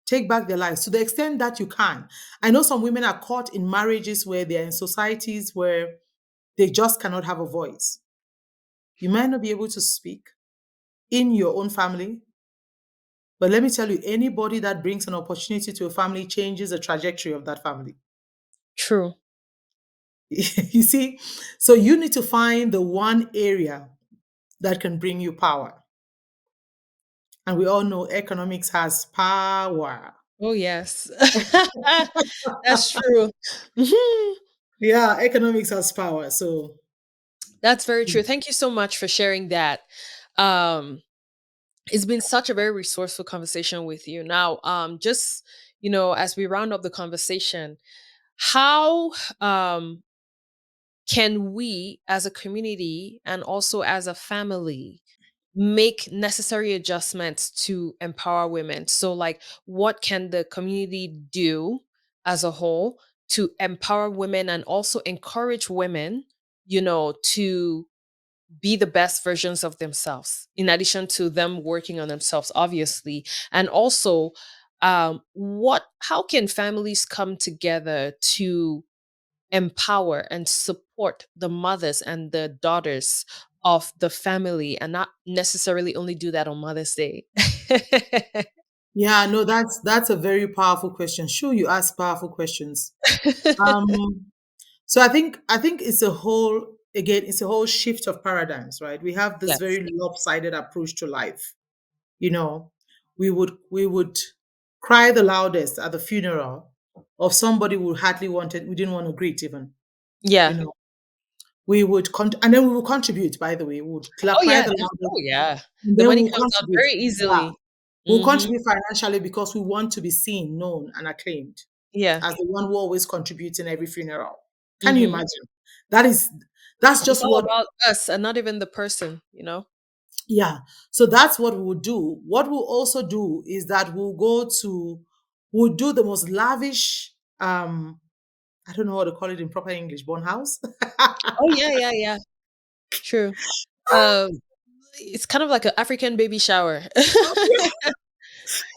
Take back their lives to the extent that you can. I know some women are caught in marriages where they're in societies where they just cannot have a voice. You might not be able to speak in your own family. But let me tell you, anybody that brings an opportunity to a family changes the trajectory of that family. True. You see? So you need to find the one area that can bring you power. And we all know economics has power. Oh, yes. That's true. Mhm. Yeah, economics has power. So, That's very true. Thank you so much for sharing that. Um, it's been such a very resourceful conversation with you. Now, just as we round up the conversation, how can we as a community and also as a family make necessary adjustments to empower women? So, like, what can the community do as a whole to empower women and also encourage women, to be the best versions of themselves, in addition to them working on themselves, obviously? And also, how can families come together to empower and support the mothers and the daughters of the family and not necessarily only do that on Mother's Day? yeah, no, that's a very powerful question. Sure, you ask powerful questions. Um, so I think it's a whole shift of paradigms, right? We have this Yes. very lopsided approach to life. You know, we would cry the loudest at the funeral of somebody we didn't want to greet even, you Yeah. know. We would and then we would contribute, by the way. We would Oh, cry yeah. the loudest, Oh, yeah. and The then money we'll comes out contribute. very Yeah. easily. We'll Mhm. contribute financially because we want to be seen, known, and acclaimed Yeah. as the one who always contributes in every funeral. Can you Mhm. imagine? That is that's It's just all what about us and not even the person, you know? Yeah. So that's what we would do. What we'll also do is that we'll do the most lavish, I don't know how to call it in proper English, born house. Oh, yeah, yeah, yeah. True. Um, it's kind of like an African baby shower.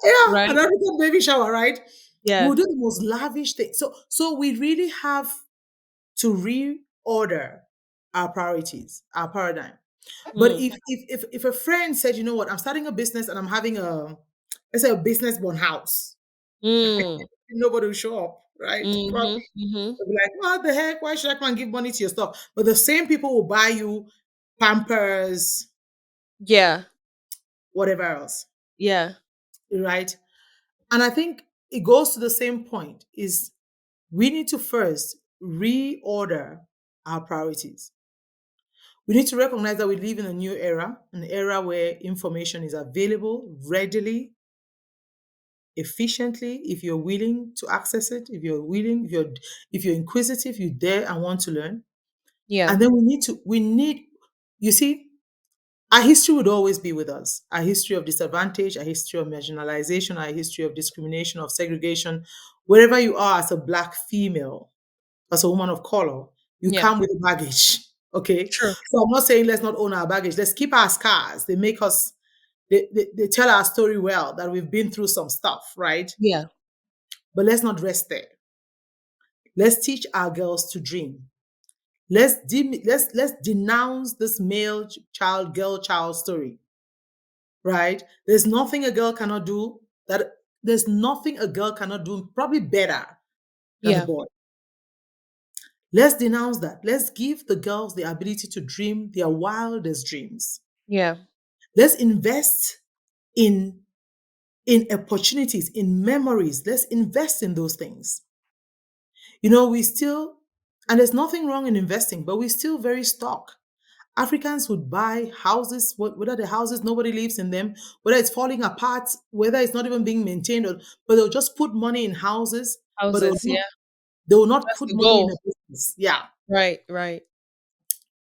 Yeah, an Right? African baby shower, right? Yeah. We'll do the most lavish thing. So we really have to reorder our priorities, our paradigm. But Mm. if a friend said, you know what, I'm starting a business and I'm having let's say a business born house, Mm. nobody will show up, right? Mhm. Mhm. They'll be like, what the heck? Why should I come and give money to your stuff? But the same people will buy you Pampers, Yeah. whatever else, Yeah. right? And I think it goes to the same point is we need to first reorder our priorities. We need to recognize that we live in a new era, an era where information is available readily, efficiently, if you're willing to access it, if you're inquisitive, you dare and want to learn. Yeah. And then you see, our history would always be with us. Our history of disadvantage, our history of marginalization, our history of discrimination, of segregation. Wherever you are as a Black female, as a woman of color, you Yeah. come with a baggage. Okay. True. So I'm not saying let's not own our baggage. Let's keep our scars. They make us, they tell our story well that we've been through some stuff, right? Yeah. But let's not rest there. Let's teach our girls to dream. Let's denounce this male child, girl child story, right? That there's nothing a girl cannot do probably better than a Yeah. boy. Let's denounce that. Let's give the girls the ability to dream their wildest dreams. Yeah. Let's invest in opportunities, in memories. Let's invest in those things. We still, and there's nothing wrong in investing, but we're still very stuck. Africans would buy houses, whether the houses nobody lives in them, whether it's falling apart, whether it's not even being maintained, but they'll just put money in houses, but Houses, yeah. they will not That's put the money in goal. a business. Yeah, Right, right.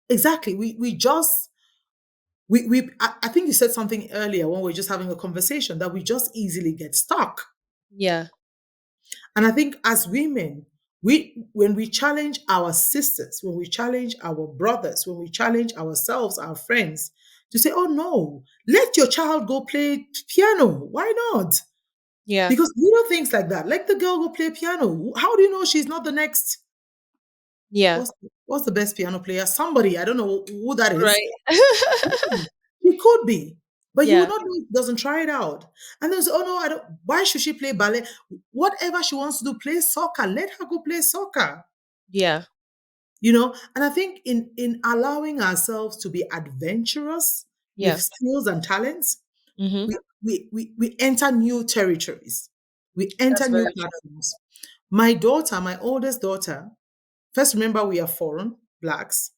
exactly. I think you said something earlier when we are just having a conversation that we just easily get stuck. Yeah. And I think as women, when we challenge our sisters, when we challenge our brothers, when we challenge ourselves, our friends, to say, oh no, let your child go play piano. Why not? Yeah. Because little things like that, let the girl go play piano. How do you know she's not the next? Yeah. What's the best piano player? Somebody, I don't know who that is. Right. She could be, but you would Yeah. not know if she doesn't try it out. And then say, oh no, I don't. Why should she play ballet? Whatever she wants to do, play soccer. Let her go play soccer. Yeah. And I think in allowing ourselves to be adventurous with Yeah. skills and talents, Mhm. we enter new territories. We enter That's new very true. platforms. My daughter, my oldest daughter, first remember we are foreign blacks.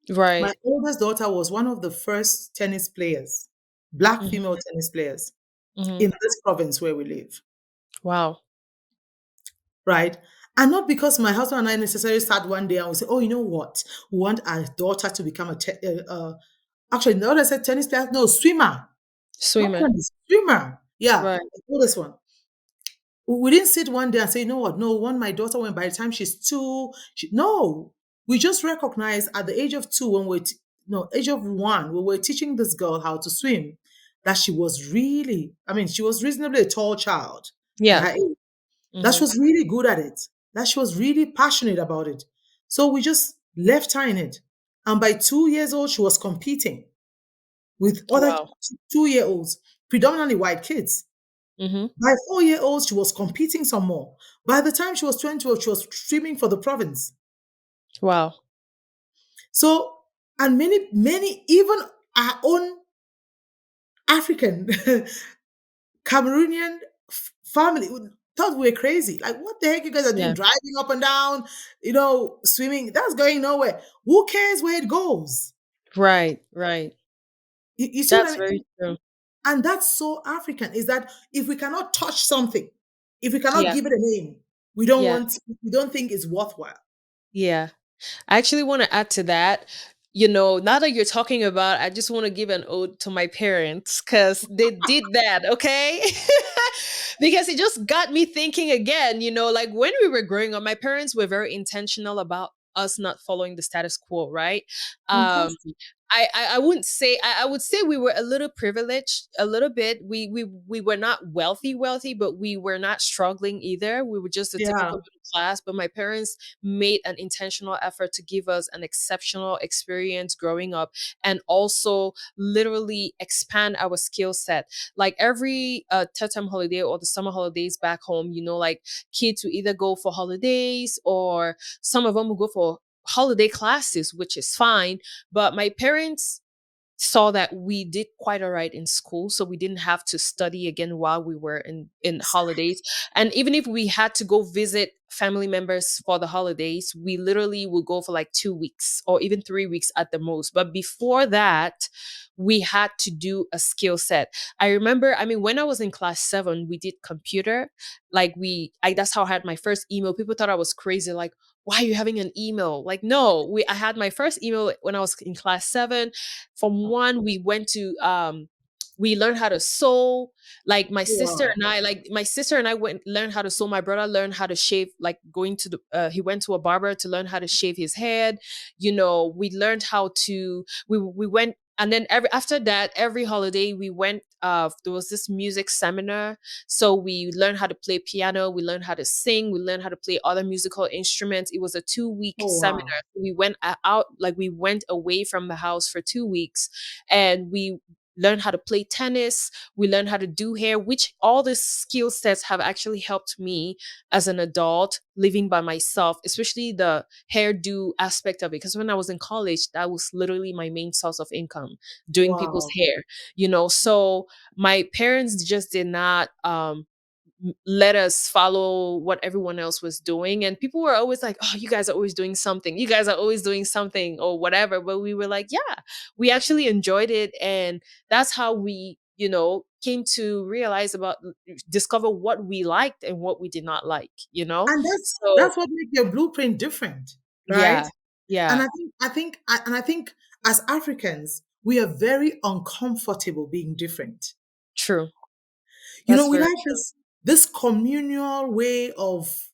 My Right. oldest daughter was one of the first tennis players, black Mhm. female tennis players Mhm. in this province where we live, Wow. right? And not because my husband and I necessarily sat one day and we say, oh, you know what? We want our daughter to become actually, the other said tennis player, no, swimmer, not Swimmer. tennis, swimmer. Yeah, Right. the oldest one. We didn't sit one day and say, you know what? No, when my daughter went, by the time she's two, no, we just recognized at the age of two, when no, age of one, we were teaching this girl how to swim, that she was really, I mean, she was reasonably a tall child at Yeah. her age, that she Mhm. was really good at it, that she was really passionate about it. So we just left her in it. And by 2 years old, she was competing with other Wow. 2 year olds, predominantly white kids. Mhm. By 4 year olds, she was competing some more. By the time she was 20, she was streaming for the province. Wow. So, and many, even our own African, Cameroonian family thought we were crazy. Like, what the heck you guys are doing? Yeah. Driving up and down, swimming. That's going nowhere. Who cares where it goes? Right. Right. You see what I That's mean? very true. And that's so African, is that if we cannot touch something, if we cannot Yeah. give it a name, Yeah. we don't think it's worthwhile. Yeah. I actually want to add to that. Now that you're talking about, I just want to give an ode to my parents because they did that, okay? Because it just got me thinking again, like when we were growing up, my parents were very intentional about us not following the status quo, right? Um, Fantastic. I wouldn't say I would say we were a little privileged, a little bit. We were not wealthy, but we were not struggling either. We were just a Yeah. typical middle class. But my parents made an intentional effort to give us an exceptional experience growing up and also literally expand our skill set. Like every term holiday or the summer holidays back home, like kids will either go for holidays or some of them will go for holiday classes, which is fine. But my parents saw that we did quite all right in school, so we didn't have to study again while we were in holidays. And even if we had to go visit family members for the holidays, we literally would go for like 2 weeks or even 3 weeks at the most. But before that, we had to do a skill set. I remember, I mean, when I was in class 7, we did computer. Like that's how I had my first email. People thought I was crazy, like, why are you having an email? Like, no, I had my first email when I was in class 7. From one, we learned how to sew. Like Wow. my sister and I went learned how to sew. My brother learned how to shave, like going to he went to a barber to learn how to shave his head. We learned how to we went, and then after that, every holiday we went, there was this music seminar. So we learned how to play piano, we learned how to sing, we learned how to play other musical instruments. It was a 2-week Oh, wow. seminar. We went out, like we went away from the house for 2 weeks, and we learned how to play tennis, we learned how to do hair, which all these skill sets have actually helped me as an adult living by myself, especially the hairdo aspect of it. Because when I was in college, that was literally my main source of income, doing people's Wow. hair. So my parents just did not let us follow what everyone else was doing. And people were always like, oh, you guys are always doing something, you guys are always doing something or whatever. But we were like, yeah, we actually enjoyed it. And that's how we came to realize about discover what we liked and what we did not like. And that's So what makes your blueprint different, right? yeah, And yeah, I think as Africans, we are very uncomfortable being different. true. That's We very like true. this communal way of,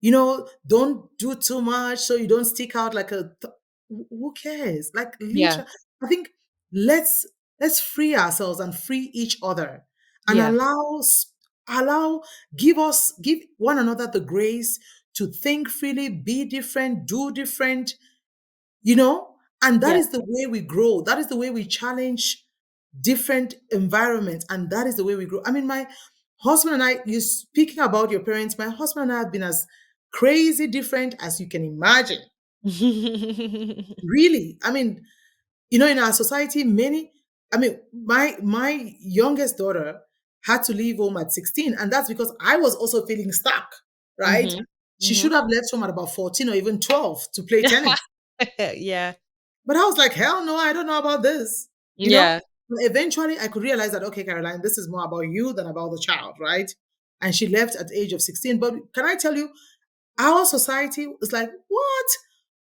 don't do too much so you don't stick out like who cares? Like, Yeah, literally, I think let's free ourselves and free each other, and yeah, allow give one another the grace to think freely, be different, do different, you know and that yeah. is the way we grow. That is the way we challenge different environments, and that is the way we grow. I mean, my husband and I, you speaking about your parents, my husband and I have been as crazy different as you can imagine. Really, I mean, in our society, my youngest daughter had to leave home at 16, and that's because I was also feeling stuck, right? Hmm. She should Hmm. have left home at about 14 or even 12 to play tennis. Yeah, But I was like, hell no, I don't know about this. You know? yeah, But eventually I could realize that, okay, Caroline, this is more about you than about the child, right? And she left at the age of 16. But can I tell you, our society is like, what?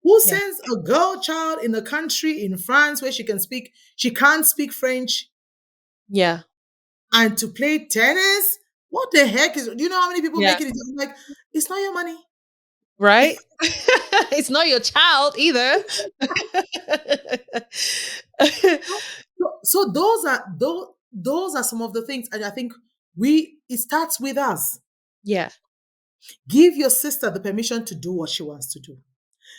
Who yeah, sends a girl child in a country in France where she can't speak French yeah, and to play tennis? What the heck is, do you know how many people yeah. make it? I'm like, it's not your money. Right? It's not your child either. So those are some of the things. And I think it starts with us. Yeah, Give your sister the permission to do what she wants to do.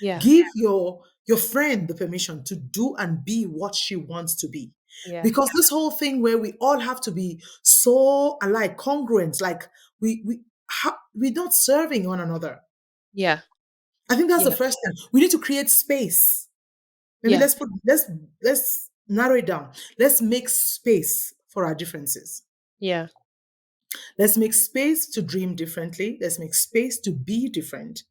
yeah, Give your friend the permission to do and be what she wants to be. yeah, Because this whole thing where we all have to be so alike, congruent, like we're not serving one another. yeah, I think that's the yeah, first thing. We need to create space. Maybe yeah, let's narrow it down. Let's make space for our differences. yeah. Let's make space to dream differently. Let's make space to be different.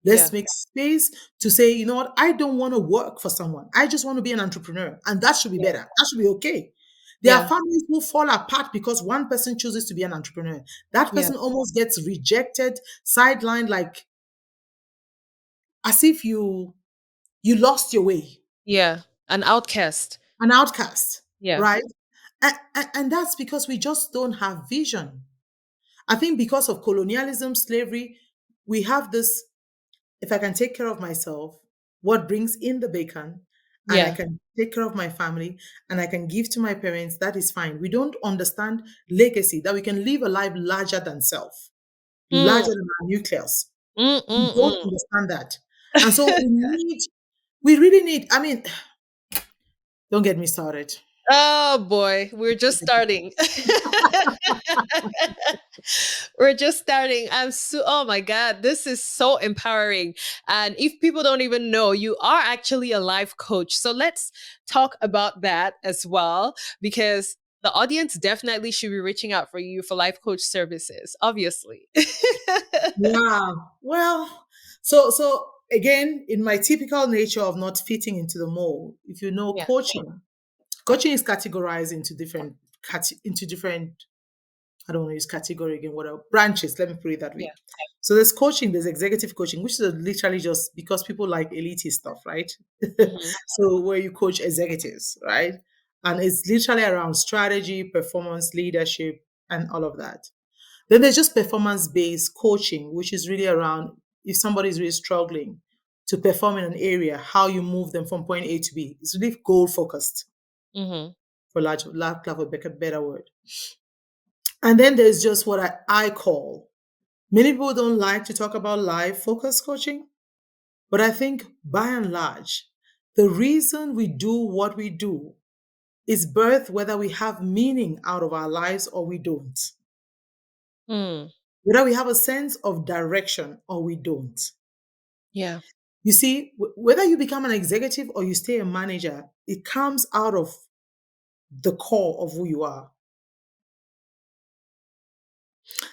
Let's Yeah. make space to say, you know what, I don't want to work for someone. I just want to be an entrepreneur. And that should be Yeah. better. That should be okay. There are Yeah. families who fall apart because one person chooses to be an entrepreneur. That Yeah. person almost gets rejected, sidelined, like as if you lost your way, Yeah. An outcast. an outcast, Yeah. right? And that's because we just don't have vision. I think because of colonialism, slavery, we have this, if I can take care of myself, what brings in the bacon, and I Yeah. can take care of my family, and I can give to my parents, that is fine. We don't understand legacy, that we can live a life larger than self, Mm. larger than our nucleus. Mm, We mm, don't mm. understand that. And so we really need, I mean, don't get me started. Oh boy, we're just starting. We're just starting. Oh my God, this is so empowering. And if people don't even know, you are actually a life coach. So let's talk about that as well, because the audience definitely should be reaching out for you for life coach services, obviously. Wow. Well, so again, in my typical nature of not fitting into the mold, if you know Yeah. coaching is categorized into different, I don't want to use category again, whatever branches. Let me put it that way. Yeah. So there's coaching, there's executive coaching, which is literally just because people like elitist stuff, right? Hmm. So where you coach executives, right? And it's literally around strategy, performance, leadership, and all of that. Then there's just performance based coaching, which is really around if somebody is really struggling to perform in an area, how you move them from point A to B. It's really goal focused, Hmm. for lack of a better word. And then there's just what I call, many people don't like to talk about life focused coaching, but I think by and large, the reason we do what we do is birth whether we have meaning out of our lives or we don't, Mm. whether we have a sense of direction or we don't. Yeah. You see, whether you become an executive or you stay a manager, it comes out of the core of who you are.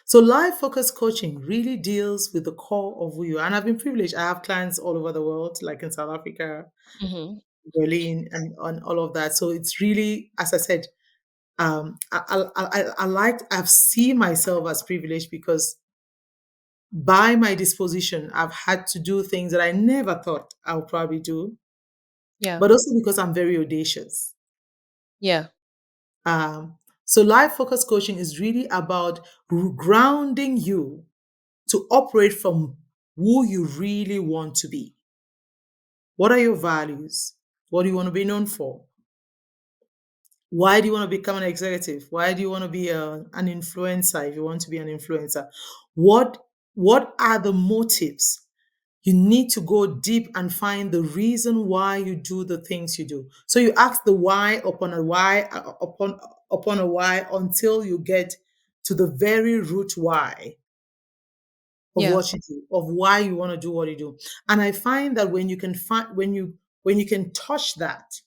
So, life focused coaching really deals with the core of who you are. And I've been privileged. I have clients all over the world, like in South Africa, Hmm. Berlin, and all of that. So, it's really, as I said, I've seen myself as privileged because by my disposition, I've had to do things that I never thought I would probably do, Yeah. but also because I'm very audacious. Yeah. So life focus coaching is really about grounding you to operate from who you really want to be. What are your values? What do you want to be known for? Why do you want to become an executive? Why do you want to be an influencer if you want to be an influencer? What what are the motives? You need to go deep and find the reason why you do the things you do. So you ask the why upon a why until you get to the very root why of Yeah. what you do, of why you want to do what you do. And I find that when you can touch that,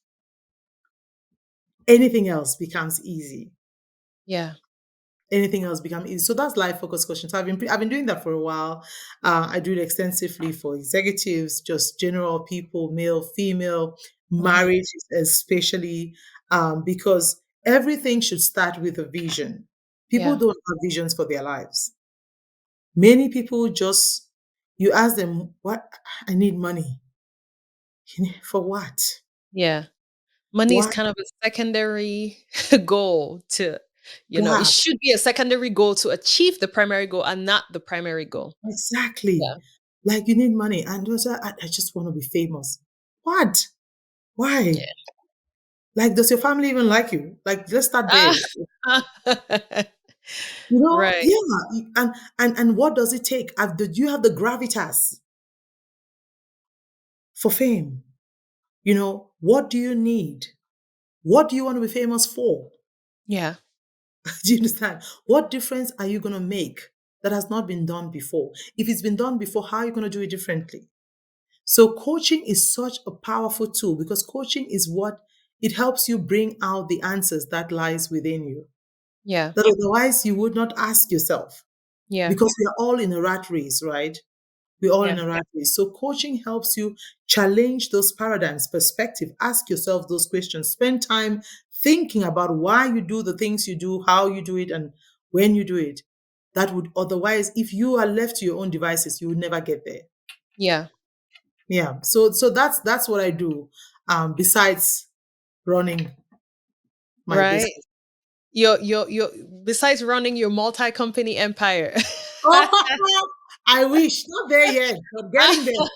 anything else becomes easy. Yeah. Anything else become easy. So that's life focus question. So I've been doing that for a while. I do it extensively for executives, just general people, male, female, Hmm. marriage, especially because everything should start with a vision. People Yeah. don't have visions for their lives. Many people just, you ask them, "What? I need money." For what? Yeah. Money is What? kind of a secondary goal to, it Why? should be a secondary goal to achieve the primary goal and not the primary goal. Exactly. Yeah. Like you need money, and also I just want to be famous. What? Why? Yeah. Like, does your family even like you? Like, let's start there. Ah. Right. Yeah. And what does it take? Do you have the gravitas for fame? What do you need? What do you want to be famous for? Yeah. Do you understand? What difference are you going to make that has not been done before? If it's been done before, how are you going to do it differently? So coaching is such a powerful tool because coaching is what it helps you bring out the answers that lies within you. Yeah. that otherwise you would not ask yourself, Yeah. because we are all in a rat race, right? We're all in Yeah. a rat race. So coaching helps you challenge those paradigms, perspective, ask yourself those questions, spend time thinking about why you do the things you do, how you do it, and when you do it. That would otherwise, if you are left to your own devices, you would never get there. Yeah. Yeah. So that's what I do. Besides running my Right. business. Your besides running your multi-company empire. I wish, not there yet, but getting there.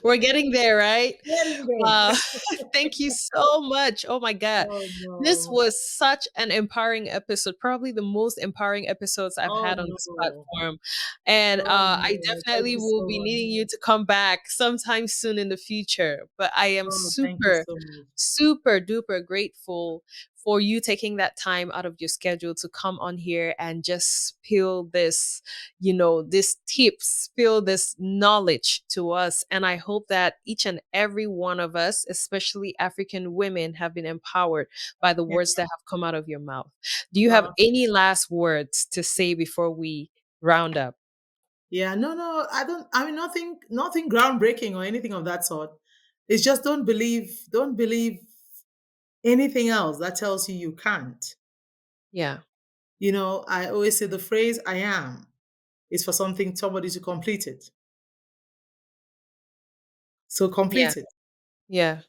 We're getting there, right? Getting Wow. there. Thank you so much. Oh my God. Oh This no. was such an empowering episode, probably the most empowering episodes I've Oh had on this no. platform. And Oh I no. Thank definitely you will so be much. needing you to come back sometime soon in the future. But I am Oh, thank you super, so much. super duper grateful for you taking that time out of your schedule to come on here and just spill this, this tips, spill this knowledge to us. And I hope that each and every one of us, especially African women, have been empowered by the Yeah. words that have come out of your mouth. Do you have Uh, any last words to say before we round up? yeah. No, no. I don't. I mean, nothing groundbreaking or anything of that sort. It's just don't believe anything else that tells you you can't. Yeah. I always say the phrase "I am" is for somebody to complete it. So Yeah. complete it. Yeah.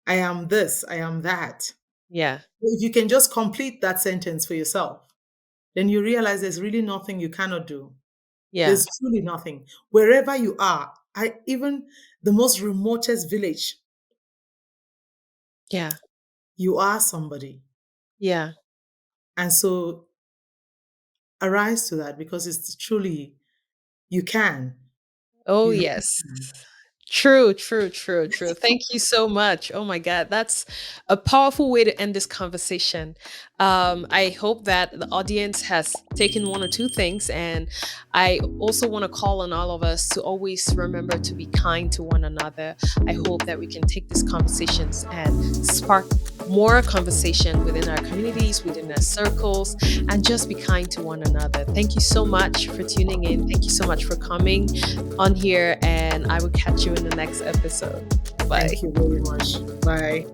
I am this. I am that. Yeah. If you can just complete that sentence for yourself, then you realize there's really nothing you cannot do. Yeah. There's truly nothing. Wherever you are, even the most remotest village, Yeah. you are somebody. Yeah. And so arise to that, because it's truly, you can. Oh, You really yes. can. True, true, true, true. Thank you so much. Oh my God, that's a powerful way to end this conversation. I hope that the audience has taken one or two things, and I also want to call on all of us to always remember to be kind to one another. I hope that we can take these conversations and spark more conversation within our communities, within our circles, and just be kind to one another. Thank you so much for tuning in. Thank you so much for coming on here, and I will catch you in the next episode. Bye. Thank you very much. Bye.